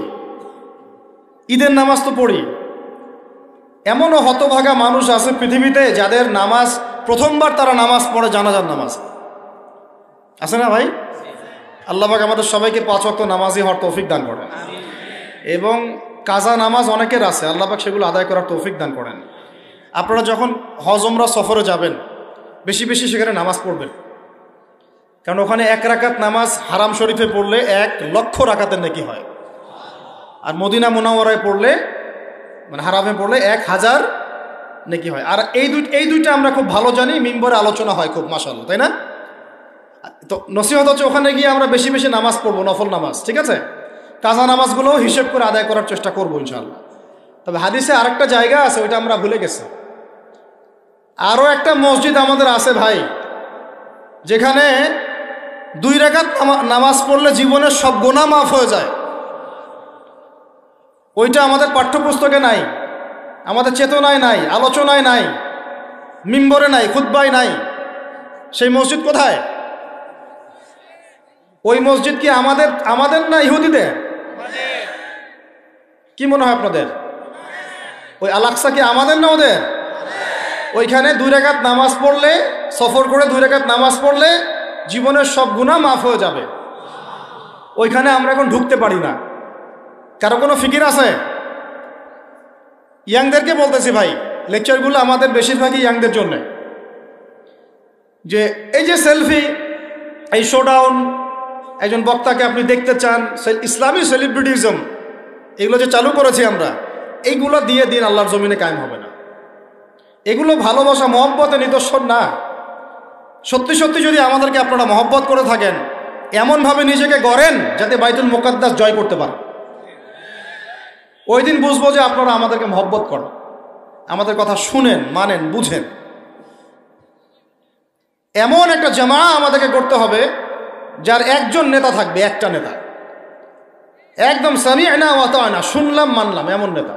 ঈদের নামাজ তো পড়ি। এমনও হতভাগা মানুষ আছে পৃথিবীতে যাদের নামাজ, প্রথমবার তারা নামাজ পড়ে জানাজার নামাজ। আছে না ভাই? আল্লাহ পাক আমাদের সবাইকে 5 ওয়াক্ত নামাজি হওয়ার তৌফিক দান করেন, এবং কাজা নামাজ অনেকের আছে, আল্লাহ পাক সেগুলো আদায় করার তৌফিক দান করেন। আপনারা যখন হজ উমরা সফরে যাবেন, বেশি বেশি সেখানে নামাজ পড়বেন, কারণ ওখানে 1 রাকাত নামাজ হারাম শরীফে পড়লে 1 লক্ষ রাকাতের নেকি হয়, আর মদিনা মুনাওয়ারায় পড়লে, মানে হারামে পড়লে 1000 নেকি হয়। আর এই দুইটা আমরা খুব ভালো জানি, মিম্বরে আলোচনা হয় খুব, মাশাআল্লাহ, তাই না? তো নসিহত হচ্ছে ওখানে গিয়ে আমরা বেশি বেশি নামাজ পড়বো, নফল নামাজ, ঠিক আছে? কাজা নামাজগুলোও হিসেব করে আদায় করার চেষ্টা করবো ইনশাআল্লাহ। তবে হাদিসে আরেকটা জায়গা আছে, ওইটা আমরা ভুলে গেছি। আরও একটা মসজিদ আমাদের আছে ভাই, যেখানে 2 রাকাত নামাজ পড়লে জীবনের সব গুনাহ মাফ হয়ে যায়। ওইটা আমাদের পাঠ্যপুস্তকে নাই, আমাদের চেতনায় নাই, আলোচনায় নাই, মিম্বরে নাই, খুতবায় নাই। সেই মসজিদ কোথায়? ওই মসজিদ কি আমাদের না ইহুদিদের? কি মনে হয় আপনাদের? ওই আল আকসা কি আমাদের না ওদের? ওইখানে 2 রাকাত নামাজ পড়লে, সফর করে 2 রাকাত নামাজ পড়লে জীবনের সব গুনাহ মাফ হয়ে যাবে। ওইখানে আমরা এখন ঢুকতে পারি না। কারো কোনো ফিকির আছে? ইয়াংদেরকে বলতেছি ভাই, লেকচারগুলো আমাদের বেশিরভাগই ইয়াংদের জন্য। যে এই যে সেলফি, এই শোডাউন, একজন বক্তাকে আপনি দেখতে চান, ইসলামী সেলিব্রিটিজম, এগুলো যে চালু করেছি আমরা, এইগুলো দিয়ে দিন আল্লাহর জমিনে কায়েম হবে না। এগুলো ভালোবাসা মহব্বতের নিদর্শন না। সত্যি সত্যি যদি আমাদেরকে আপনারা মহব্বত করে থাকেন, এমনভাবে নিজেকে গড়েন যাতে বাইতুল মুকাদ্দাস জয় করতে পারেন। ওই দিন বুঝবো যে আপনারা আমাদেরকে মহব্বত করেন, আমাদের কথা শুনেন, মানেন, বুঝেন। এমন একটা জামা আমাদেরকে করতে হবে যার একজন নেতা থাকবে, একটা নেতা, একদম সামি'না ওয়া আতা'না, শুনলাম মানলাম, এমন নেতা।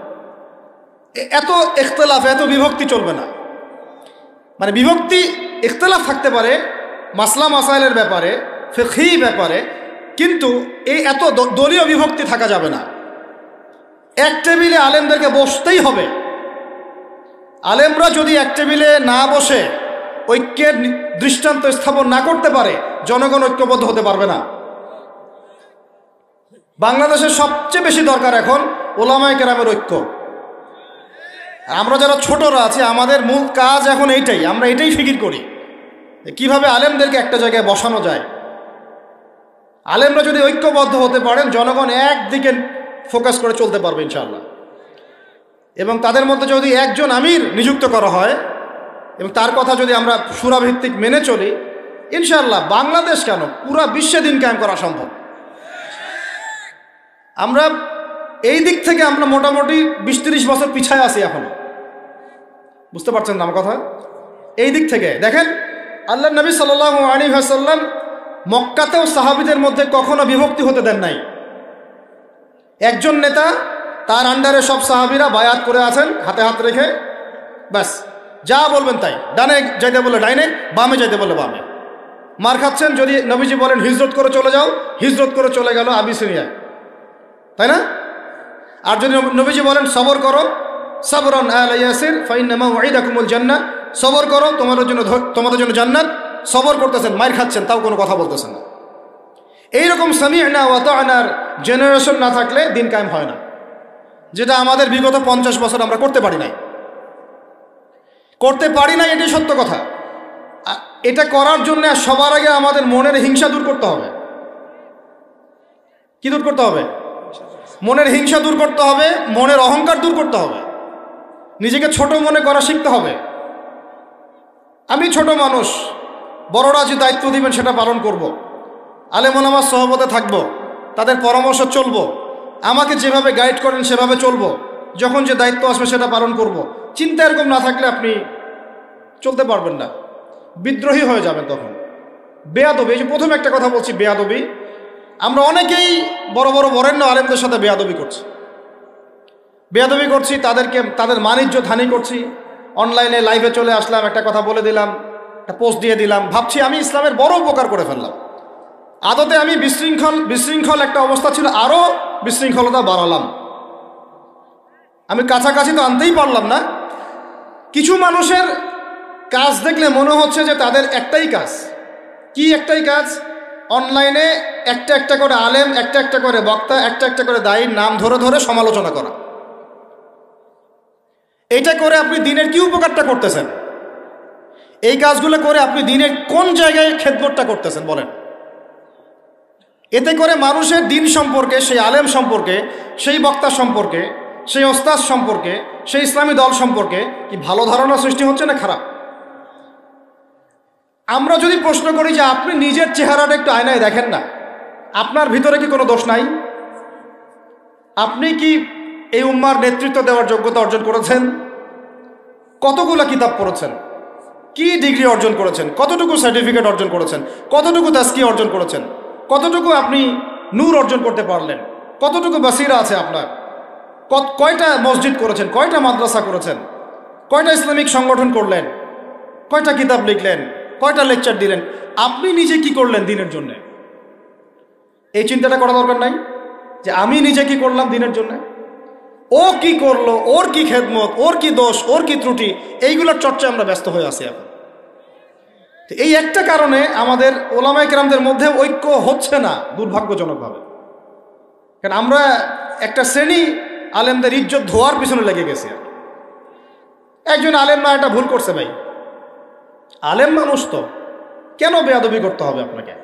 এত ইখতিলাফ, এত বিভক্তি চলবে না। মানে বিভক্তি, ইখতিলাফ থাকতে পারে মাসলা মাসাইলের ব্যাপারে, ফিকহি ব্যাপারে, কিন্তু এই এত দলীয় বিভক্তি থাকা যাবে না। এক টেবিলে আলেমদেরকে বসতেই হবে। আলেমরা যদি এক টেবিলে না বসে ঐক্যের দৃষ্টান্ত স্থাপন না করতে পারে, জনগণ ঐক্যবদ্ধ হতে পারবে না। বাংলাদেশের সবচেয়ে বেশি দরকার এখন ওলামায়ে কেরামের ঐক্য। আমরা যারা ছোটরা আছি, আমাদের মূল কাজ এখন এইটাই, আমরা এটাই ফিকির করি কিভাবে আলেমদেরকে একটা জায়গায় বসানো যায়। আলেমরা যদি ঐক্যবদ্ধ হতে পারেন, জনগণ একদিকে ফোকাস করে চলতে পারবে ইনশাআল্লাহ। এবং তাদের মধ্যে যদি একজন আমির নিযুক্ত করা হয় এবং তার কথা যদি আমরা সূরাভিত্তিক মেনে চলি, ইনশাআল্লাহ বাংলাদেশ কেন, পুরা বিশ্বে দিন কায়েম করা সম্ভব। আমরা এই দিক থেকে আমরা মোটামুটি 20-30 বছর পিছায় আছি এখনো। বুঝতে পারছেন না আমার কথা? এই দিক থেকে দেখেন, আল্লাহ নবী সাল্লাল্লাহু আলাইহি ওয়াসাল্লাম মক্কাতেও সাহাবীদের মধ্যে কখনো বিভক্তি হতে দেন নাই। একজন নেতা, তার আন্ডারে সব সাহাবীরা বায়াত করে আছেন হাতে হাত রেখে, ব্যাস যা বলবেন তাই। ডানে যাইতে বলে ডাইনে, বামে যাইতে বলে বামে। মার খাচ্ছেন, যদি নবীজি বলেন হিজরত করে চলে যাও, হিজরত করে চলে গেল আবিসিনিয়ায়, তাই না? আর যদি নবীজি বলেন সবর করো, সাবরান আলা ইয়াসির ফাইন্না মাউইদাকুমুল জান্নাহ, সবর করো তোমাদের জন্য জান্নাত, সবর করতেছেন, মার খাচ্ছেন, তাও কোনো কথা বলতেছেন না। এইরকম সামি'না ওয়া আতা'নার জেনারেশন না থাকলে দিন কায়েম হয় না, যেটা আমাদের বিগত 50 বছর আমরা করতে পারি নাই। এটাই সত্য কথা। এটা করার জন্য সবার আগে আমাদের মনের হিংসা দূর করতে হবে। কি দূর করতে হবে? মনের হিংসা দূর করতে হবে, মনের অহংকার দূর করতে হবে, নিজেকে ছোট মনে করা শিখতে হবে। আমি ছোট মানুষ, বড়রা যে দায়িত্ব দিবেন সেটা পালন করব। আলেম ওলামার সহবতে থাকব, তাদের পরামর্শ চলব, আমাকে যেভাবে গাইড করেন সেভাবে চলব, যখন যে দায়িত্ব আসবে সেটা পালন করব। চিন্তা এরকম না থাকলে আপনি চলতে পারবেন না, বিদ্রোহী হয়ে যাবেন তখন। বেয়াদবি, এই যে প্রথম একটা কথা বলছি, বেয়াদবি। আমরা অনেকেই বড় বড় বরেণ্য আলেমদের সাথে বেয়াদবি করছি, তাদের মানিজ্য হানি করছি। অনলাইনে লাইভে চলে আসলাম, একটা কথা বলে দিলাম, একটা পোস্ট দিয়ে দিলাম, ভাবছি আমি ইসলামের বড় উপকার করে ফেললাম। আদতে আমি বিশৃঙ্খল একটা অবস্থা ছিল, আরও বিশৃঙ্খলতা বাড়ালাম। আমি কাছাকাছি তো আনতেই পারলাম না। কিছু মানুষের কাজ দেখলে মনে হচ্ছে যে তাদের একটাই কাজ। কি একটাই কাজ? অনলাইনে একটা একটা করে আলেম, একটা একটা করে বক্তা, একটা একটা করে দায়ীর নাম ধরে ধরে সমালোচনা করা। এইটা করে আপনি দিনের কি উপকারটা করতেছেন? এই কাজগুলো করে আপনি দিনের কোন জায়গায় খেদমতটা করতেছেন বলেন? এতে করে মানুষের দিন সম্পর্কে, সেই আলেম সম্পর্কে, সেই বক্তা সম্পর্কে, সেই ওস্তাদ সম্পর্কে, সেই ইসলামী দল সম্পর্কে কি ভালো ধারণা সৃষ্টি হচ্ছে না খারাপ? আমরা যদি প্রশ্ন করি যে আপনি নিজের চেহারাটা একটু আয়নায় দেখেন না, আপনার ভিতরে কি কোনো দোষ নাই? আপনি কি এই উম্মার নেতৃত্ব দেওয়ার যোগ্যতা অর্জন করেছেন? কতগুলো কিতাব পড়েছেন? কি ডিগ্রি অর্জন করেছেন? কতটুকু সার্টিফিকেট অর্জন করেছেন? কতটুকু তাস্কি অর্জন করেছেন? কতটুকু আপনি নূর অর্জন করতে পারলেন? কতটুকু বাসিরা আছে আপনার? কয়টা মসজিদ করেছেন? কয়টা মাদ্রাসা করেছেন? কয়টা ইসলামিক সংগঠন করলেন? কয়টা কিতাব লিখলেন? কয়টা লেকচার দিলেন? আপনি নিজে কি করলেন দিনের জন্য? এই চিন্তাটা করা দরকার নাই যে আমি নিজে কি করলাম দিনের জন্য? ও কি করলো, ওর কি খেদমত, ওর কি দোষ, ওর কি ত্রুটি, এইগুলোর চর্চায় আমরা ব্যস্ত হয়ে আছি এখন। এই একটা কারণে আমাদের ওলামায়ে কেরামদের মধ্যে ঐক্য হচ্ছে না, দুর্ভাগ্যজনকভাবে। কারণ আমরা একটা শ্রেণী আলেমদের ইজ্জত ধোয়ার পিছনে লেগে গেছি। একজন আলেম না এটা ভুল করছে ভাই, আলেম মানুষ তো, কেন বেয়াদবি করতে হবে আপনাকে?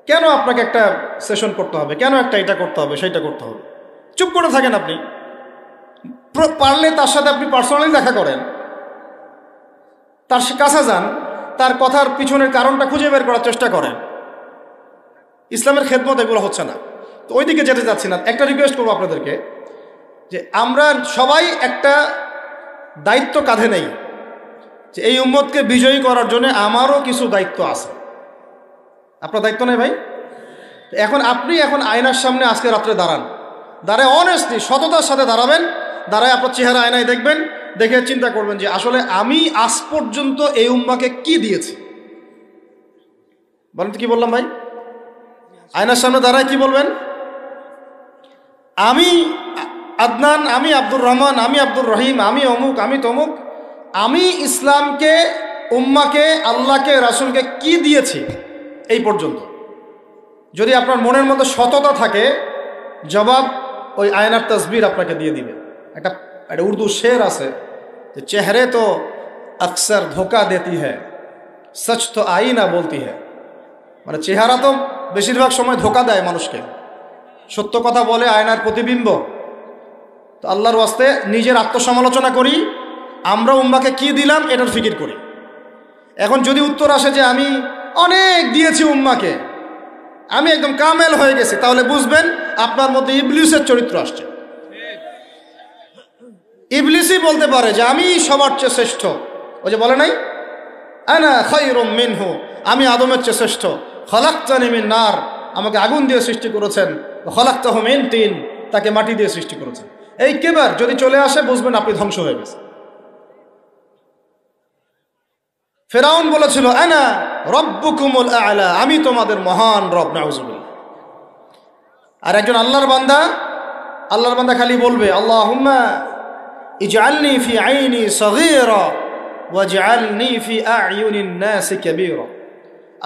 কেন আপনাকে একটা সেশন করতে হবে? কেন একটা এটা করতে হবে, সেইটা করতে হবে? চুপ করে থাকেন আপনি। পারলে তার সাথে আপনি পার্সোনালি দেখা করেন, তার কাছে যান, তার কথার পিছনের কারণটা খুঁজে বের করার চেষ্টা করেন। ইসলামের খেদমত এগুলো হচ্ছে না, তো ওইদিকে যেতে যাচ্ছি না। একটা রিকোয়েস্ট করবো আপনাদেরকে যে আমরা সবাই একটা দায়িত্ব কাঁধে নেই, যে এই উম্মতকে বিজয়ী করার জন্য আমারও কিছু দায়িত্ব আছে। আপনার দায়িত্ব নেই ভাই? এখন আপনি আয়নার সামনে আজকে রাত্রে দাঁড়ায় অনেস্টলি সততার সাথে দাঁড়াবেন, দাঁড়ায় আপনার চেহারা আয়নায় দেখবেন, দেখে চিন্তা করবেন যে আসলে আমি আজ পর্যন্ত এই উম্মাকে কি দিয়েছি। বলেন তো কি বললাম ভাই? আয়নার সামনে দাঁড়ায় কি বলবেন? আমি আদনান, আমি আব্দুর রহমান, আমি আব্দুর রহিম, আমি অমুক, আমি তমুক, আমি ইসলামকে, উম্মাকে, আল্লাহকে, রাসূলকে কি দিয়েছি এই পর্যন্ত। যদি আপনার মনের মধ্যে সততা থাকে, জবাব ওই আয়নার তসবির আপনাকে দিয়ে দিবে। একটা উর্দু শের আছে যে চেহারে তো আকসর ধোকা দেতি হ্যায়, সচ তো আইনা বলতি হ্যায়। মানে চেহারা তো বেশিরভাগ সময় ধোকা দেয় মানুষকে, সত্য কথা বলে আয়নার প্রতিবিম্ব। তো আল্লাহর ওয়াস্তে নিজের আত্মসমালোচনা করি, আমরা উম্মাকে কি দিলাম এটার ফিকির করি। এখন যদি উত্তর আসে যে আমি অনেক দিয়েছি উম্মাকে, আমি একদম কামেল হয়ে গেছি, তাহলে বুঝবেন আপনার মধ্যে ইবলিসের চরিত্র আসছে। ইবলিসই বলতে পারে যে আমি সবার চেয়ে শ্রেষ্ঠ। ওই যে বলে নাই, আনা খায়রুম মিনহু, আমি আদমের চেয়ে শ্রেষ্ঠ। খলাকতানি মিন নার, আমাকে আগুন দিয়ে সৃষ্টি করেছেন। খলাকতাহু মিন তিন, তাকে মাটি দিয়ে সৃষ্টি করেছেন। এই কেবার যদি চলে আসে বুঝবেন আপনি ধ্বংস হয়ে গেছে। ফেরাউন বলেছিল আনা রব্বুকুমুল আ'লা, আমি তোমাদের মহান রব। নাউজুবিল্লাহ। আর একজন আল্লাহর বান্দা খালি বলবে আল্লাহুম্মা ইজআলনি ফি আইনি সগীরা ওয়াজআলনি ফি আ'য়ুনিন নাসি কাবীরা।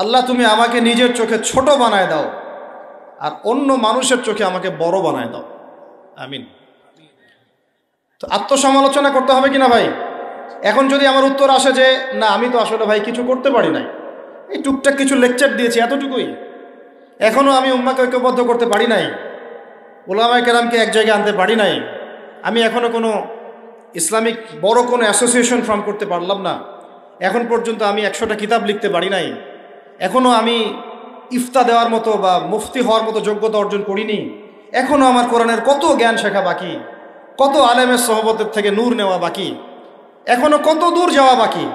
আল্লাহ তুমি আমাকে নিজের চোখে ছোট বানায় দাও আর অন্য মানুষের চোখে আমাকে বড় বানায় দাও। আমিন। তো আত্মসমালোচনা করতে হবে কিনা ভাই? এখন যদি আমার উত্তর আসে যে না আমি তো আসলে ভাই কিছু করতে পারি নাই, এই টুকটাক কিছু লেকচার দিয়েছি এতটুকুই, এখনও আমি উম্মাকে ঐক্যবদ্ধ করতে পারি নাই, উলামায়ে কেরামকে এক জায়গায় আনতে পারি নাই, আমি এখনও কোনো ইসলামিক বড় কোনো অ্যাসোসিয়েশন ফর্ম করতে পারলাম না, এখন পর্যন্ত আমি 100টা কিতাব লিখতে পারি নাই, এখনও আমি ইফতা দেওয়ার মতো বা মুফতি হওয়ার মতো যোগ্যতা অর্জন করিনি, এখনও আমার কোরআনের কত জ্ঞান শেখা বাকি, কত আলেমের সহবতের থেকে নূর নেওয়া বাকি, এখনও কত দূর যাওয়া বাকি।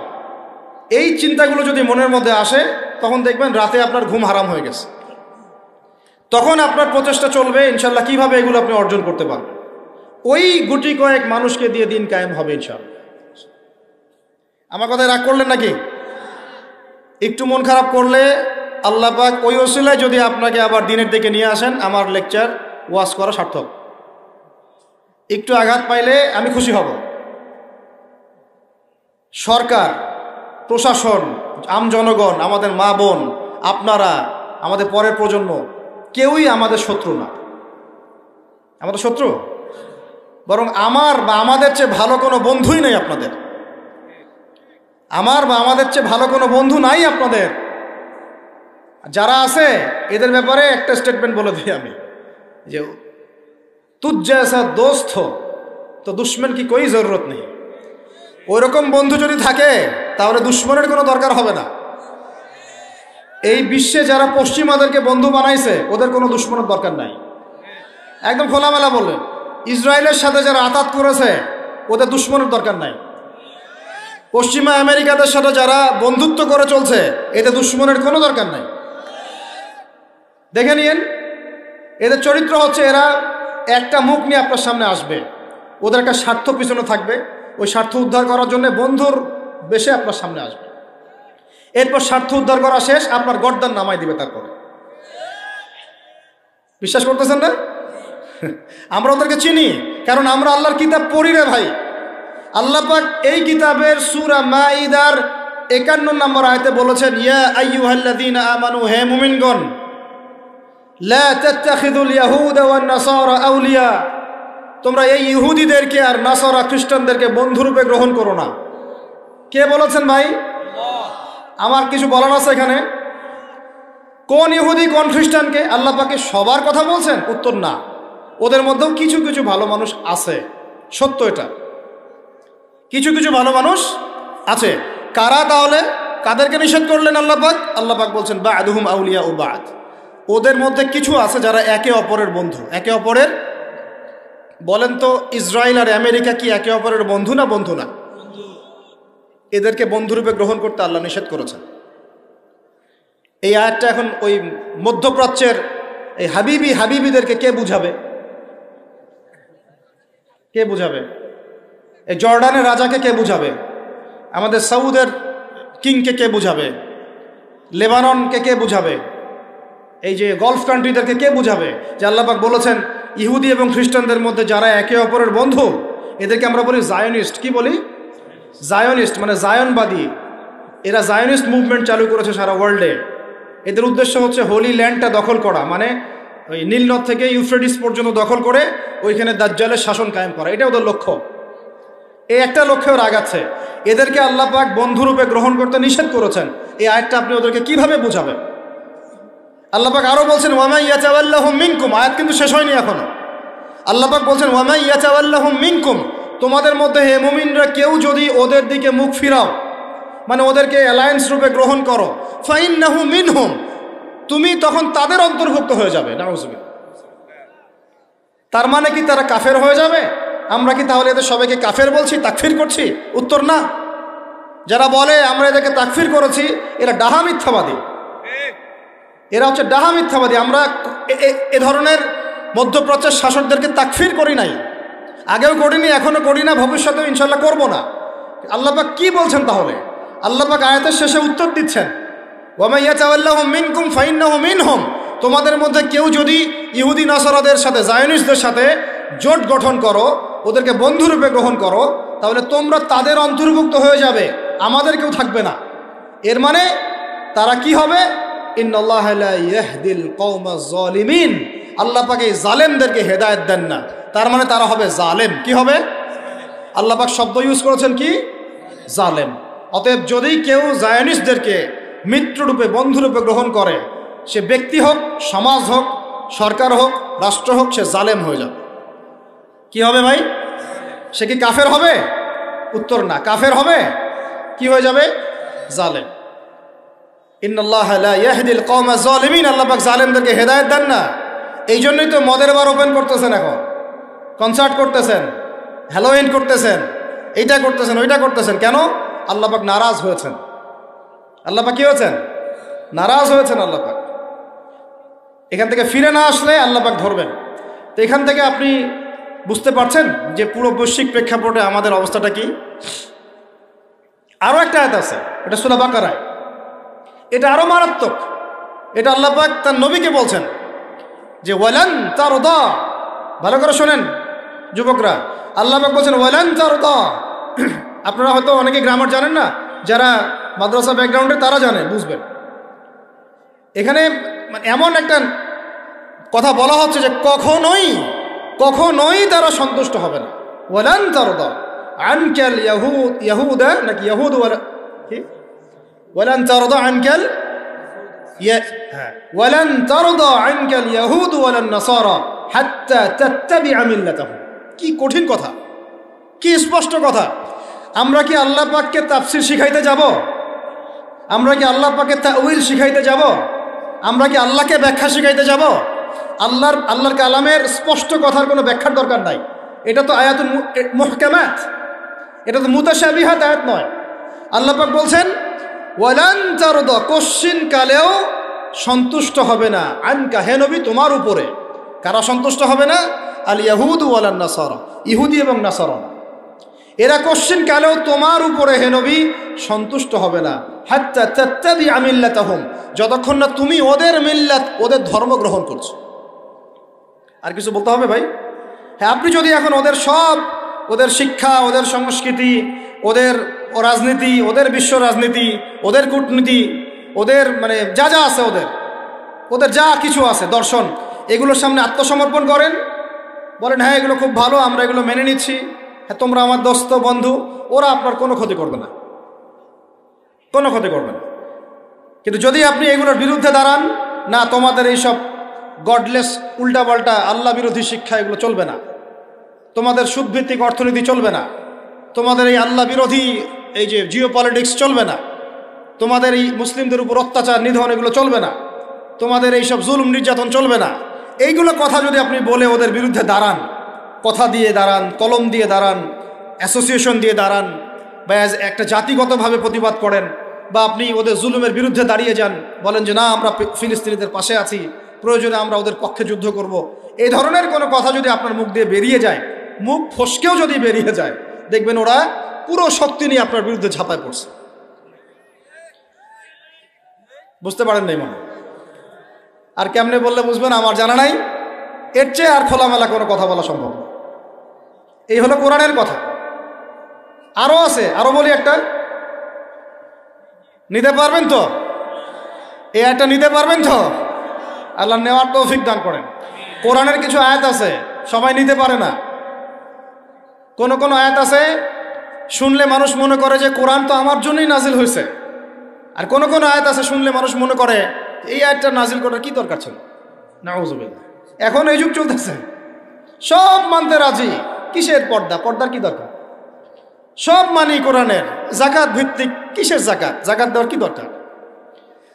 এই চিন্তাগুলো যদি মনের মধ্যে আসে তখন দেখবেন রাতে আপনার ঘুম হারাম হয়ে গেছে। তখন আপনার প্রচেষ্টা চলবে ইনশাল্লাহ কিভাবে এগুলো আপনি অর্জন করতে পারবেন। ওই গুটি কয়েক মানুষকে দিয়ে দিন কায়েম হবে ইনশাল্লাহ। আমার কথায় রাগ করলেন নাকি? একটু মন খারাপ করলে আল্লাহ পাক ওই ওসিলায় যদি আপনাকে আবার দিনের দিকে নিয়ে আসেন, আমার লেকচার ওয়াজ করা সার্থক। একটু আঘাত পাইলে আমি খুশি হব। সরকার, প্রশাসন, আমজনগণ, আমাদের মা বোন, আপনারা, আমাদের পরের প্রজন্ম, কেউই আমাদের শত্রু না। আমাদের শত্রু বরং আমার বা আমাদের চেয়ে ভালো কোনো বন্ধুই নেই আপনাদের। আমার বা আমাদের চেয়ে ভালো কোনো বন্ধু নাই আপনাদের। যারা আছে এদের ব্যাপারে একটা স্টেটমেন্ট বলে দিই আমি, যে তুঝ জৈসা দোস্ত তো দুশ্মন কি কোই জরুরত নেই। ওইরকম বন্ধু যদি থাকে তাহলে দুশ্মনের কোনো দরকার হবে না। এই বিশ্বে যারা পশ্চিমাদেরকে বন্ধু বানাইছে ওদের কোনো দুশ্মনের দরকার নাই। একদম খোলামেলা বললেন, ইসরায়েলের সাথে যারা আতাত করেছে ওদের দুশ্মনের দরকার নাই। পশ্চিমা আমেরিকাদের সাথে যারা বন্ধুত্ব করে চলছে এতে দুশ্মনের কোনো দরকার নাই। দেখে নিন, এদের চরিত্র হচ্ছে এরা একটা মুখ নিয়ে আপনার সামনে আসবে, ওদের একটা স্বার্থ পিছনে থাকবে, ওই স্বার্থ উদ্ধার করার জন্য বন্ধুর বেশে আপনার সামনে আসবে। এরপর স্বার্থ উদ্ধার করা শেষ, আপনার গর্দান নামাই দিবে। তারপরে বিশ্বাস করতেছেন না? আমরা ওদেরকে চিনি, কারণ আমরা আল্লাহর কিতাব পড়ি রে ভাই। আল্লাহ পাক এই কিতাবের সূরা মাঈদার 51 নম্বর আয়াতে বলেছেন, ইয়া আইয়ুহাল্লাযীনা আমানু, হে মুমিনগণ, লা তাত্তাখিযুল ইয়াহুদা ওয়ান নাসারা আউলিয়া, তোমরা এই ইহুদিদেরকে আর নাসারা খ্রিস্টানদেরকে বন্ধুরূপে গ্রহণ করো না। কে বলেছেন ভাই? আমার কিছু বলার আছে এখানে? কোন ইহুদি কোন খ্রিস্টানকে? আল্লাহ পাকে সবার কথা বলছেন? উত্তর না, ওদের মধ্যেও কিছু কিছু ভালো মানুষ আছে, সত্য এটা, কিছু কিছু ভালো মানুষ আছে। কারা তাহলে? কাদেরকে নিষেধ করলেন আল্লাহ পাক? আল্লাহ পাক বলছেন বা'দুহুম আউলিয়া ও বা'দ, ওদের মধ্যে কিছু আছে যারা একে অপরের বন্ধু। একে অপরের, বলেন তো ইসরায়েল আর আমেরিকা কি একে অপরের বন্ধু না বন্ধু না? এদেরকে বন্ধুরূপে গ্রহণ করতে আল্লাহ নিষেধ করেছেন। এই আয়াতটা এখন ওই মধ্যপ্রাচ্যের এই হাবিবিদেরকে কে বুঝাবে? কে বুঝাবে? এই জর্ডানের রাজাকে কে বুঝাবে? আমাদের সৌদের কিংকে কে বুঝাবে? লেবাননকে কে বুঝাবে? এই যে গলফ কান্ট্রিদেরকে কে বুঝাবে যে আল্লাহ পাক বলেছেন ইহুদি এবং খ্রিস্টানদের মধ্যে যারা একে অপরের বন্ধু, এদেরকে আমরা বলি জায়নিস্ট। কি বলি? জায়নিস্ট, মানে জায়নবাদী। এরা জায়নিস্ট মুভমেন্ট চালু করেছে সারা ওয়ার্ল্ডে। এদের উদ্দেশ্য হচ্ছে হোলি ল্যান্ডটা দখল করা, মানে ওই নীলনদ থেকে ইউফ্রেটিস পর্যন্ত দখল করে ওইখানে দাজ্জালের শাসন কায়েম করা, এটা ওদের লক্ষ্য। এই একটা লক্ষ্যে ওরা আগাচ্ছে। এদেরকে আল্লাহ পাক বন্ধুরূপে গ্রহণ করতে নিষেধ করেছেন। এই আয়াতটা আপনি ওদেরকে কিভাবে বুঝাবেন? আল্লাহ পাক আরো বলছেন ওয়া মান ইয়াতাওয়াল্লাহুম মিনকুম, আয়াত কিন্তু শেষ হয়নি এখনো। আল্লাহ পাক বলছেন ওয়া মান ইয়াতাওয়াল্লাহুম মিনকুম, তোমাদের মধ্যে হে মুমিনরা কেউ যদি ওদের দিকে মুখ ফিরাও, মানে ওদেরকে অ্যালায়েন্স রূপে গ্রহণ করো, ফাইন্নাহু মিনহুম, তুমি তখন তাদের অন্তর্ভুক্ত হয়ে যাবে। নাউযুবিল্লাহ। তার মানে কি তারা কাফের হয়ে যাবে? আমরা কি তাহলে এদের সবাইকে কাফের বলছি, তাকফির করছি? উত্তর না। যারা বলে আমরা এদেরকে তাকফির করেছি, এরা ডাহা মিথ্যাবাদী। এরা হচ্ছে ডাহা মিথ্যাবাদী। আমরা এ ধরনের মধ্যপ্রাচ্যের শাসকদেরকে তাকফির করি নাই, আগেও করিনি, এখনো করি না, ভবিষ্যতেও ইনশাল্লাহ করবো না। আল্লাহ পাক কি বলছেন তাহলে? আল্লাহ পাক আয়াতের শেষে উত্তর দিচ্ছেন ওয়া মান ইয়াতাওয়াল্লাহুম মিনকুম ফাইন্নাহু মিনহুম, তোমাদের মধ্যে কেউ যদি ইহুদি নাসারাদের সাথে, জায়নিস্টদের সাথে জোট গঠন করো, ওদেরকে বন্ধুরূপে গ্রহণ করো, তাহলে তোমরা তাদের অন্তর্ভুক্ত হয়ে যাবে, আমাদের কেউ থাকবে না। এর মানে তারা কি হবে? ইন্নাল্লাহা লা ইয়াহদিল কওমাজ জালিমিন, আল্লাহ পাক এই জালেমদেরকে হেদায়েত দেন না। তার মানে তারা হবে জালেম। কি হবে? আল্লাহ পাক শব্দ ইউজ করেছেন কি? জালেম। অতএব যদি কেউ জায়নিস্টদেরকে মিত্ররূপে, বন্ধুরূপে গ্রহণ করে, সে ব্যক্তি হোক, সমাজ হোক, সরকার হোক, রাষ্ট্র হোক, সে জালেম হয়ে যাবে। কি হবে ভাই? সে কি কাফের হবে? উত্তর না। কাফের হবে, কি হয়ে যাবে? জালেম। ইন্নাল্লাহা লা ইয়াহদিল কওমাজ জালিমিন, আল্লাহ পাক জালেমদেরকে হেদায়েত দেন না। এই জন্যই তো মদের বার ওপেন করতেছেন, এখন কনসার্ট করতেছেন, হ্যালোইন করতেছেন, এইটা করতেছেন, ওইটা করতেছেন। কেন? আল্লাহ পাক নারাজ হয়েছেন। আল্লাহ পাক কি হয়েছেন? নারাজ হয়েছেন আল্লাহ পাক। এখান থেকে ফিরে না আসলে আল্লাহ পাক ধরবেন। তো এখান থেকে আপনি বুঝতে পারছেন যে পুরো বৈশ্বিক প্রেক্ষাপটে আমাদের অবস্থাটা কি। আরও একটা আয়াত আছে, এটা সূরা বাকারায়, এটা আরো মারাত্মক। এটা আল্লাহ পাক তার নবীকে বলছেন যে ওয়ালান তারদা, ভালো করে শোনেন যুবকরা, আল্লাহ পাক বলছেন ওয়ালান তারদা। আপনারা হয়তো অনেকে গ্রামার জানেন না, যারা মাদ্রাসা ব্যাকগ্রাউন্ডে তারা জানেন, বুঝবেন। এখানে এমন একটা কথা বলা হচ্ছে যে কখনোই কখনোই তারা সন্তুষ্ট হবে না। ওয়ালান তারদা আনকাল ইয়াহুদা, নাকি ইয়াহুদ, কি ওয়ালান তারদা আনকাল, ওয়ালান তারদা আনকাল ইয়াহুদ ওয়ালান নাসারা হাত্তা তাত্তাবিআ মিল্লাতাহুম। কি কঠিন কথা, কি স্পষ্ট কথা। আমরা কি আল্লাহ পাককে তাফসির শিখাইতে যাব? আমরা কি আল্লাহ পাককে তাউইল শিখাইতে যাব? আমরা কি আল্লাহকে ব্যাখ্যা শিখাইতে যাব? আল্লাহর কালামের স্পষ্ট কথার কোনো ব্যাখ্যার দরকার নাই। এটা তো আয়াতুল মুহকামাত, এটা তো মুতাশাবিহাত আয়াত নয়। আল্লাহ পাক বলছেন ওয়ালান তারদা, কোশ্চিন কালেও সন্তুষ্ট হবে না, আনকা হে নবী তোমার উপরে। কারা সন্তুষ্ট হবে না? আল ইয়াহুদু ওয়ালান নাসারা, ইহুদি এবং নাসারা, এরা কোশ্চিন কালেও তোমার উপরে হে নবী সন্তুষ্ট হবে না। হাত্তা তাত্তাবিআ মিল্লাতাহুম, যতক্ষণ না তুমি ওদের মিল্লাত, ওদের ধর্ম গ্রহণ করছো। আর কিছু বলতে হবে ভাই? হ্যাঁ, আপনি যদি এখন ওদের শিক্ষা, ওদের সংস্কৃতি, ওদের রাজনীতি, ওদের বিশ্ব রাজনীতি, ওদের কূটনীতি, ওদের মানে যা যা আছে, ওদের যা কিছু আছে দর্শন, এগুলোর সামনে আত্মসমর্পণ করেন, বলেন হ্যাঁ এগুলো খুব ভালো, আমরা এগুলো মেনে নিচ্ছি, হ্যাঁ তোমরা আমার দোস্ত বন্ধু, ওরা আপনার কোনো ক্ষতি করবে না, কোনো ক্ষতি করবে না। কিন্তু যদি আপনি এগুলোর বিরুদ্ধে দাঁড়ান, না তোমাদের এইসব গডলেস উল্টাপাল্টা আল্লাহ বিরোধী শিক্ষা এগুলো চলবে না, তোমাদের সুদভিত্তিক অর্থনীতি চলবে না, তোমাদের এই আল্লাহ বিরোধী এই যে জিও পলিটিক্স চলবে না, তোমাদের এই মুসলিমদের উপর অত্যাচার নিধন এগুলো চলবে না, তোমাদের এইসব জুলুম নির্যাতন চলবে না, এইগুলো কথা যদি আপনি বলে ওদের বিরুদ্ধে দাঁড়ান, কথা দিয়ে দাঁড়ান, কলম দিয়ে দাঁড়ান, অ্যাসোসিয়েশন দিয়ে দাঁড়ান, বা একটা জাতিগতভাবে প্রতিবাদ করেন, বা আপনি ওদের জুলুমের বিরুদ্ধে দাঁড়িয়ে যান, বলেন যে না আমরা ফিলিস্তিনিদের পাশে আছি, প্রয়োজনে আমরা ওদের পক্ষে যুদ্ধ করব, এই ধরনের কোনো কথা যদি আপনার মুখ দিয়ে বেরিয়ে যায়, মুখ ফসকেও যদি বেরিয়ে যায়, দেখবেন ওরা পুরো শক্তি নিয়ে আপনার বিরুদ্ধে ঝাঁপায় পড়ছে। বুঝতে পারেন নাই মনে? আর কেমনে বললে বুঝবেন আমার জানা নাই, এর চেয়ে আর খোলামেলা কোনো কথা বলা সম্ভব না। এই হলো কোরআনের কথা। আরো আছে, আরো বলি একটা, নিতে পারবেন তো? এই একটা নিতে পারবেন তো? আল্লাহ নেওয়ার তৌফিক দান করেন। কোরআনের কিছু আয়াত আছে সবাই নিতে পারে না। কোন আয়াত আছে শুনলে মানুষ মনে করে যে কোরআন তো আমার জন্যই নাজিল হয়েছে, আর কোন আয়াত আছে শুনলে মানুষ মনে করে এই আয়াতটা নাজিল করার কি দরকার ছিল। নাউযুবিল্লাহ। এখন এই যুগ চলতেছে, সব মানতে রাজি, কিসের পর্দার কি দরকার? সব মানি কোরআনের, যাকাত ভিত্তিক, কিসের যাকাত দেওয়ার কি দরকার?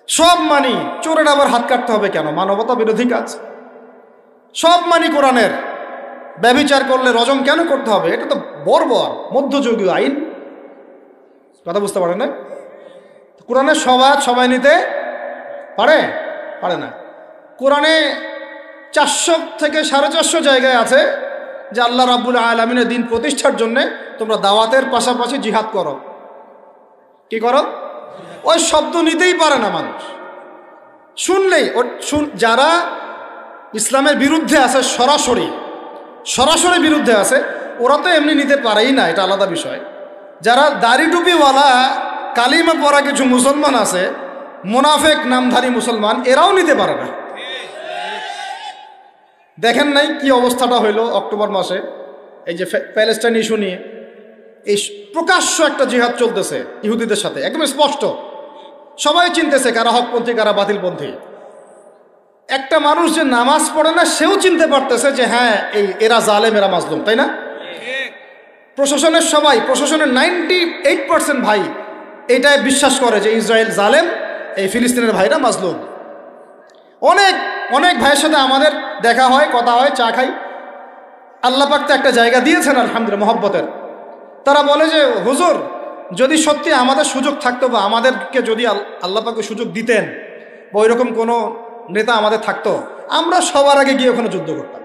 সব মানি, চোরের আবার হাত কাটতে হবে কেন? মানবতা বিরোধী কাজ। সব মানি কোরআনের, ব্যভিচার করলে রজম কেন করতে হবে? এটা তো বর্বর মধ্যযুগীয় আইন। কথা বুঝতে পারে না? কোরআনের সবাই নিতে পারে না। কোরআনে 400 থেকে 450 জায়গায় আছে যে আল্লাহ রাব্বুল আলামিনের দিন প্রতিষ্ঠার জন্য তোমরা দাওয়াতের পাশাপাশি জিহাদ করো। কি করো? ওই শব্দ নিতেই পারে না মানুষ, শুনলেই যারা ইসলামের বিরুদ্ধে আছে, সরাসরি বিরুদ্ধে আছে, ওরা তো এমনি নিতে পারেই না, এটা আলাদা বিষয়। যারা দাড়ি টুপিওয়ালা কালিমা পড়া কিছু মুসলমান আছে, মুনাফিক নামধারী মুসলমান, এরাও নিতে পারে না। দেখেন নাই কি অবস্থাটা হইল অক্টোবর মাসে, এই যে প্যালেস্টাইন ইস্যু নিয়ে এই প্রকাশ্য একটা জিহাদ চলতেছে ইহুদিদের সাথে, একদম স্পষ্ট, সবাই চিনতেছে কারা হকপন্থী কারা বাতিলপন্থী। একটা মানুষ যে নামাজ পড়ে না সেও চিনতে পারতেছে যে হ্যাঁ এরা জালেম, এরা মাজলুম, তাই না? প্রশাসনের 98% ভাই এটাই বিশ্বাস করে যে ইসরায়েল জালেম, এই ফিলিস্তিনের ভাইরা মাজলুম। অনেক ভাইয়ের সাথে আমাদের দেখা হয়, কথা হয়, চা খাই। আল্লাহ পাক তো একটা জায়গা দিয়েছেন আলহামদুলিল্লাহ মহব্বতের। তারা বলে যে হুজুর, যদি সত্যি আমাদের সুযোগ থাকতো, বা আমাদেরকে যদি আল্লাহ পাক সুযোগ দিতেন, বা ওইরকম কোনো নেতা আমাদের থাকতো, আমরা সবার আগে গিয়ে ওখানে যুদ্ধ করতাম।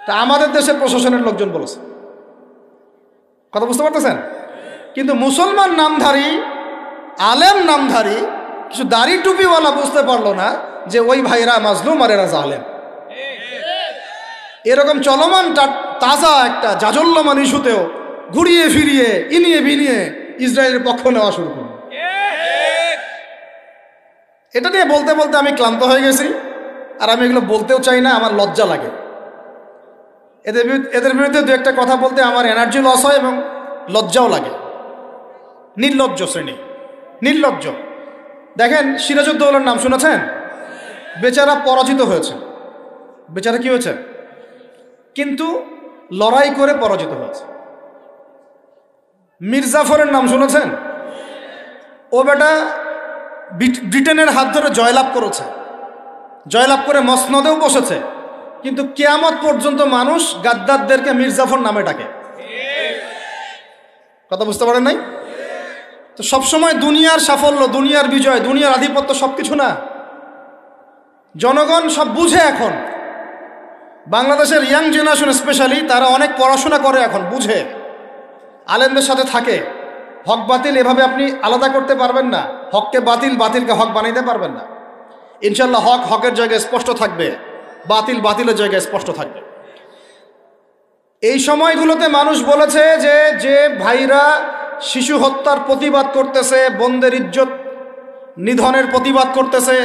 তা আমাদের দেশের প্রশাসনের লোকজন বলেছে। কথা বুঝতে পারতেছেন? কিন্তু মুসলমান নামধারী, আলেম নামধারী, কিছু দাড়ি টুপিওয়ালা বুঝতে পারলো না যে ওই ভাইরা মাজলুম আর এরা জালেম। এরকম চলমান তাজা একটা জাজল্যমান ইস্যুতেও ঘুরিয়ে ফিরিয়ে ইনিয়ে বিনিয়ে ইসরায়েলের পক্ষ নেওয়া শুরু করল। এটা নিয়ে বলতে বলতে আমি ক্লান্ত হয়ে গেছি, আর আমি এগুলো বলতেও চাই না, আমার লজ্জা লাগে। এদের বিরুদ্ধে দু একটা কথা বলতে আমার এনার্জি লস হয় এবং লজ্জাও লাগে। নির্লজ্জ শ্রেণী, নির্লজ্জ। দেখেন সিরাজউদ্দৌলার নাম শুনেছেন? বেচারা পরাজিত হয়েছে। বেচারা কি হয়েছে? কিন্তু লড়াই করে পরাজিত হয়েছে। মীর জাফরের নাম শুনেছেন? ও বেটা ব্রিটেনের হাত ধরে জয়লাভ করেছে, জয়লাভ করে মসনদেও বসেছে, কিন্তু কিয়ামত পর্যন্ত মানুষ গাদ্দারদেরকে মীর জাফর নামে ডাকে। কথা বুঝতে পারেন নাই? তো সবসময় দুনিয়ার সাফল্য, দুনিয়ার বিজয়, দুনিয়ার আধিপত্য সবকিছু না। জনগণ সব বুঝে এখন। বাংলাদেশের ইয়াং জেনারেশন স্পেশালি তারা অনেক পড়াশোনা করে, এখন বুঝে, আলেমদের সাথে থাকে। হক বাতিল এভাবে আপনি আলাদা করতে পারবেন না। হককে বাতিল, বাতিলকে হক বানাইতে পারবেন না। ইনশাল্লাহ হক হকের জায়গায় স্পষ্ট থাকবে, বাতিল বাতিলের জায়গায় স্পষ্ট থাকবে। এই সময়গুলোতে মানুষ বলেছে যে যে ভাইরা শিশু হত্যার প্রতিবাদ করতেছে, বোনদের ইজ্জত নিধনের প্রতিবাদ করতেছে,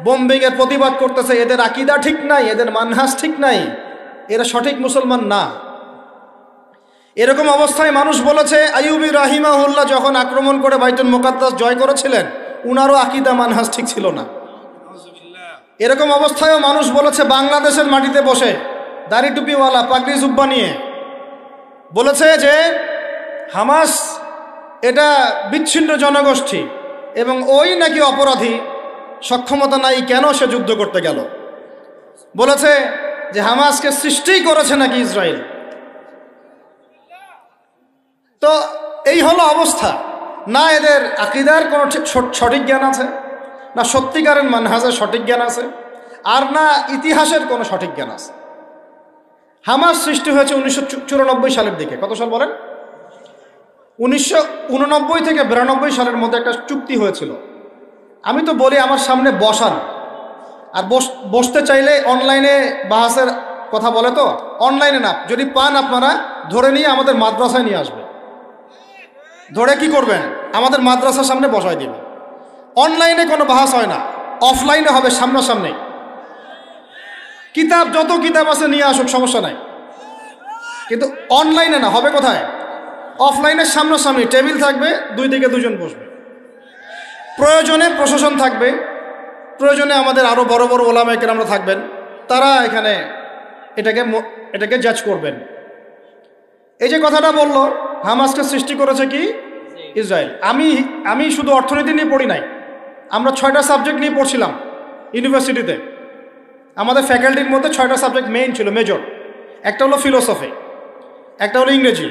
বোম্বিংয়ের প্রতিবাদ করতেছে, এদের আকীদা ঠিক নাই, এদের মানহাজ ঠিক নাই, এরা সঠিক মুসলমান না। এরকম অবস্থায় মানুষ বলেছে আইয়ুবী রাহিমাহুল্লাহ যখন আক্রমণ করে বাইতুল মুকাদ্দাস জয় করেছিলেন, উনারও আকীদা মানহাজ ঠিক ছিল না। এরকম অবস্থায়ও মানুষ বলেছে বাংলাদেশের মাটিতে বসে দাড়ি টুপিওয়ালা পাগড়ি জুব্বা নিয়ে বলেছে যে হামাস এটা বিচ্ছিন্ন জনগোষ্ঠী এবং ওই নাকি অপরাধী, সক্ষমতা নাই, কেন সে যুদ্ধ করতে গেল। বলেছে যে হামাসকে সৃষ্টি করেছে নাকি ইসরায়েল। তো এই হলো অবস্থা। না এদের আকীদার কোনো সঠিক জ্ঞান আছে, না সত্যিকারের মানহাজের সঠিক জ্ঞান আছে, আর না ইতিহাসের কোনো সঠিক জ্ঞান আছে। হামাস সৃষ্টি হয়েছে 1994 সালের দিকে। কত সাল বলেন? 1989 থেকে 92 সালের মধ্যে একটা চুক্তি হয়েছিল। আমি তো বলি আমার সামনে বসান, আর বসতে চাইলে অনলাইনে বাহাসের কথা বলে, তো অনলাইনে না, যদি পান আপনারা ধরে নিয়ে আমাদের মাদ্রাসায় নিয়ে আসবে। ধরে কি করবেন? আমাদের মাদ্রাসার সামনে বসায় দিবেন। অনলাইনে কোনো বাহাস হয় না, অফলাইনে হবে, সামনাসামনি। কিতাব যত কিতাব আছে নিয়ে আসুক, সমস্যা নাই, কিন্তু অনলাইনে না। হবে কোথায়? অফলাইনের সামনাসামনি টেবিল থাকবে, দুই দিকে দুজন বসবে। প্রয়োজনে প্রশাসন থাকবে, প্রয়োজনে আমাদের আরও বড় বড় ওলামায়ে কেরামরা থাকবেন, তারা এখানে এটাকে জাজ করবেন। এই যে কথাটা বললো হামাসকে সৃষ্টি করেছে কি ইসরায়েল। আমি শুধু অর্থনীতি নিয়ে পড়ি নাই, আমরা 6টা সাবজেক্ট নিয়ে পড়ছিলাম ইউনিভার্সিটিতে। আমাদের ফ্যাকাল্টির মধ্যে 6টা সাবজেক্ট মেইন ছিল, মেজর। একটা হলো ফিলোসফি, একটা হলো ইংরেজি,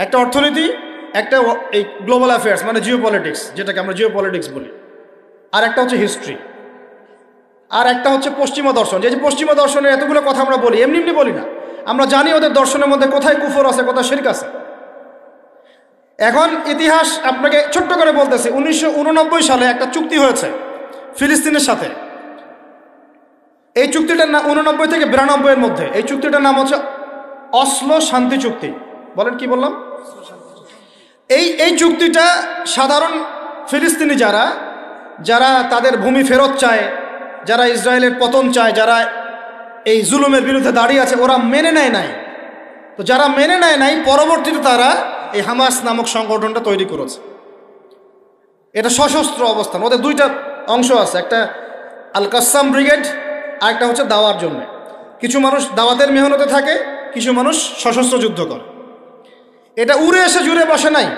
একটা অর্থনীতি, একটা এই গ্লোবাল অ্যাফেয়ার্স মানে জিও পলিটিক্স, যেটাকে আমরা জিও পলিটিক্স বলি, আর একটা হচ্ছে হিস্ট্রি, আর একটা হচ্ছে পশ্চিমা দর্শন। যে পশ্চিমা দর্শনের এতগুলো কথা আমরা বলি, এমনি এমনি বলি না, আমরা জানি ওদের দর্শনের মধ্যে কোথায় কুফর আছে, কোথায় শিরক আছে। এখন ইতিহাস আপনাকে ছোট্ট করে বলতেছি, 1989 সালে একটা চুক্তি হয়েছে ফিলিস্তিনের সাথে। এই চুক্তিটার নাম 89 থেকে 92 এর মধ্যে, এই চুক্তিটার নাম হচ্ছে অসলো শান্তি চুক্তি। বলেন কি বললাম? এই চুক্তিটা সাধারণ ফিলিস্তিনি যারা তাদের ভূমি ফেরত চায়, যারা ইসরায়েলের পতন চায়, যারা এই জুলুমের বিরুদ্ধে দাঁড়িয়ে আছে, ওরা মেনে নেয় নাই। তো যারা মেনে নেয় নাই, পরবর্তীতে তারা এই হামাস নামক সংগঠনটা তৈরি করেছে। এটা সশস্ত্র অবস্থান, ওদের দুইটা অংশ আছে, একটা আল কাসাম ব্রিগেড, আর একটা হচ্ছে দাওয়ার জন্য। কিছু মানুষ দাওয়াতের মেহনতে থাকে, কিছু মানুষ সশস্ত্র যুদ্ধ করে। এটা উড়ে এসে জুড়ে বসে নাই,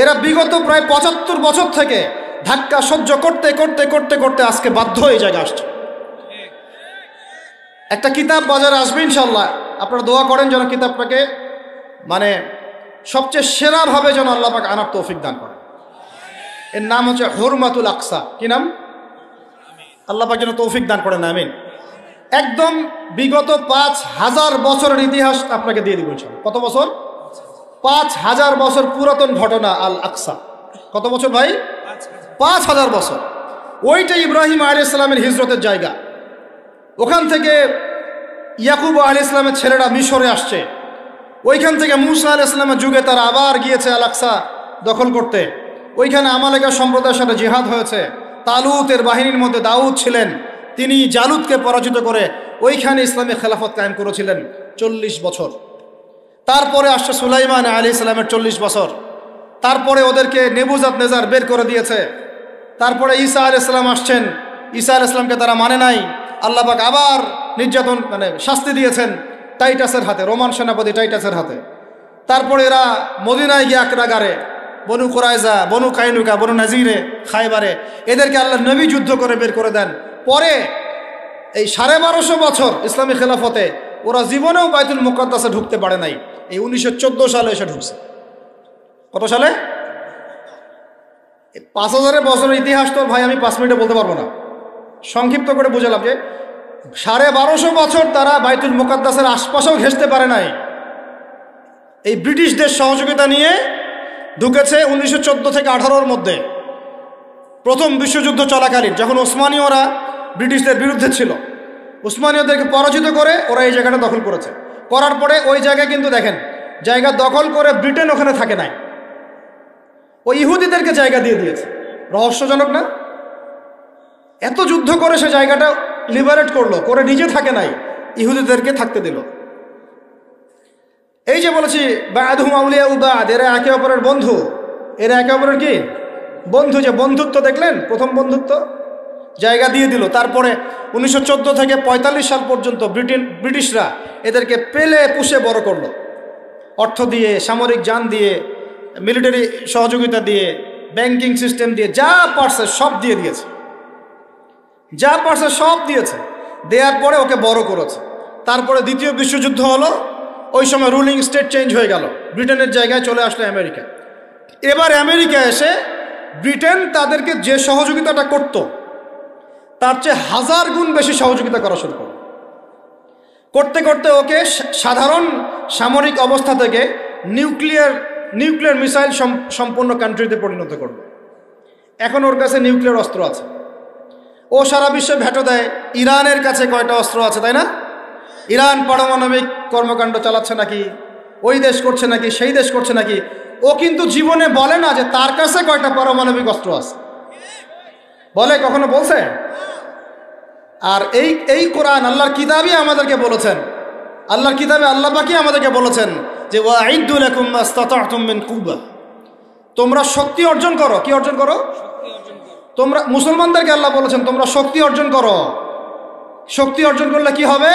এরা বিগত প্রায় 75 বছর থেকে ধাক্কা সহ্য করতে করতে করতে করতে আজকে বাধ্য হয়ে জায়গায় আসছে। একটা কিতাব বাজারে আসবে ইনশাল্লাহ, আপনারা দোয়া করেন যেন কিতাবটাকে মানে সবচেয়ে সেরাভাবে যেন আল্লাহ পাক আনার তৌফিক দান করেন। এর নাম হচ্ছে হুরমাতুল আকসা। কি নাম? আল্লাহ পাক যেন তৌফিক দান করেন, আমিন। একদম বিগত 5000 বছরের ইতিহাস আপনাকে দিয়ে দিব ইনশাল্লাহ। কত বছর? 5000 বছর পুরাতন ঘটনা আল আকসা। কত বছর ভাই? 5000 বছর। ওইটা ইব্রাহিম আলাইহিস সালামের হিজরতের জায়গা। ওখান থেকে ইয়াকুব আলাইহিস সালামের ছেলেরা মিশরে আসছে, ওইখান থেকে মুসা আলাইহিস সালামের যুগে তারা আবার গিয়েছে আল আকসা দখল করতে। ওইখানে আমালেকা সম্প্রদায়ের সাথে জিহাদ হয়েছে। তালুতের বাহিনীর মধ্যে দাউদ ছিলেন, তিনি জালুতকে পরাজিত করে ওইখানে ইসলামী খেলাফত কায়েম করেছিলেন 40 বছর। তারপরে আসছে সুলাইমান আলাইহিস সালামের 40 বছর। তারপরে ওদেরকে নেবুজাত নেজার বের করে দিয়েছে। তারপরে ঈসা আলাইহিস সালাম আসছেন, ঈসা আলাইহিস সালামকে তারা মানে নাই। আল্লাহ পাক আবার নির্যাতন শাস্তি দিয়েছেন টাইটাসের হাতে, রোমান সেনাপতি টাইটাসের হাতে। তারপরে এরা মদিনায় গিয়ে আকরাগারে, বনু কুরাইজা, বনু কাইনুকা, বনু নাজিরে, খায়বারে, এদেরকে আল্লাহ নবী যুদ্ধ করে বের করে দেন। পরে এই 1250 বছর ইসলামী খেলাফতে ওরা জীবনেও বাইতুল মুকাদ্দাসে ঢুকতে পারে নাই। এই 1914 সালে এসে ঢুকছে। কত সালে? 5000 বছরের ইতিহাস তো ভাই আমি 5 মিনিটে বলতে পারবো না, সংক্ষিপ্ত করে বুঝালাম যে 1250 বছর তারা বাইতুল মুকাদ্দাসের আশপাশেও ঘেঁষতে পারে নাই। এই ব্রিটিশদের সহযোগিতা নিয়ে ঢুকেছে 1914 থেকে 18-র মধ্যে, প্রথম বিশ্বযুদ্ধ চলাকালীন, যখন ওসমানীয়রা ব্রিটিশদের বিরুদ্ধে ছিল। উসমানীয়দেরকে পরাজিত করে ওরা এই জায়গাটা দখল করেছে। করার পরে ওই জায়গায় কিন্তু দেখেন জায়গা দখল করে ব্রিটেন ওখানে থাকে নাই, ওই ইহুদিদেরকে জায়গা দিয়ে দিয়েছে। রহস্যজনক না? এত যুদ্ধ করে সে জায়গাটা লিবারেট করলো, করে নিজে থাকে নাই, ইহুদিদেরকে থাকতে দিল। এই যে বলেছি বা'দুহুম আউলিয়াউ বা'দ, এরা একে অপরের বন্ধু, এরা একে অপরের কি বন্ধু। যে বন্ধুত্ব দেখলেন, প্রথম বন্ধুত্ব, জায়গা দিয়ে দিল। তারপরে 1914 থেকে 45 সাল পর্যন্ত ব্রিটিশরা এদেরকে পেলে পুষে বড় করলো, অর্থ দিয়ে, সামরিক যান দিয়ে, মিলিটারি সহযোগিতা দিয়ে, ব্যাংকিং সিস্টেম দিয়ে, যা পারছে সব দিয়ে দিয়েছে, যা পারছে সব দিয়েছে। দেওয়ার পরে ওকে বড় করেছে। তারপরে দ্বিতীয় বিশ্বযুদ্ধ হলো, ওই সময় রুলিং স্টেট চেঞ্জ হয়ে গেল, ব্রিটেনের জায়গায় চলে আসলো আমেরিকা। এবার আমেরিকা এসে ব্রিটেন তাদেরকে যে সহযোগিতাটা করত তার চেয়ে 1000 গুণ বেশি সহযোগিতা করা শুরু করল। করতে করতে ওকে সাধারণ সামরিক অবস্থা থেকে নিউক্লিয়ার মিসাইল সম্পন্ন কান্ট্রিতে পরিণত করল। এখন ওর কাছে নিউক্লিয়ার অস্ত্র আছে, ও সারা বিশ্বে ভেটো দেয়। ইরানের কাছে কয়টা অস্ত্র আছে, তাই না? ইরান পারমাণবিক কর্মকাণ্ড চালাচ্ছে নাকি, ওই দেশ করছে নাকি, সেই দেশ করছে নাকি, ও কিন্তু জীবনে বলে না যে তার কাছে কয়টা পারমাণবিক অস্ত্র আছে। বলে? কখনো বলছে? আর এই কোরআন আল্লাহর কিতাবই আমাদেরকে বলেছেন, আল্লাহর কিতাবে আল্লাহ পাকই আমাদেরকে বলেছেন যে ওয়াইদ্দু লাকুম মাসতাতা'তুম মিন কুওয়া, তোমরা শক্তি অর্জন করো। কি অর্জন করো? তোমরা, মুসলমানদেরকে আল্লাহ বলেছেন তোমরা শক্তি অর্জন করো। শক্তি অর্জন করলে কি হবে?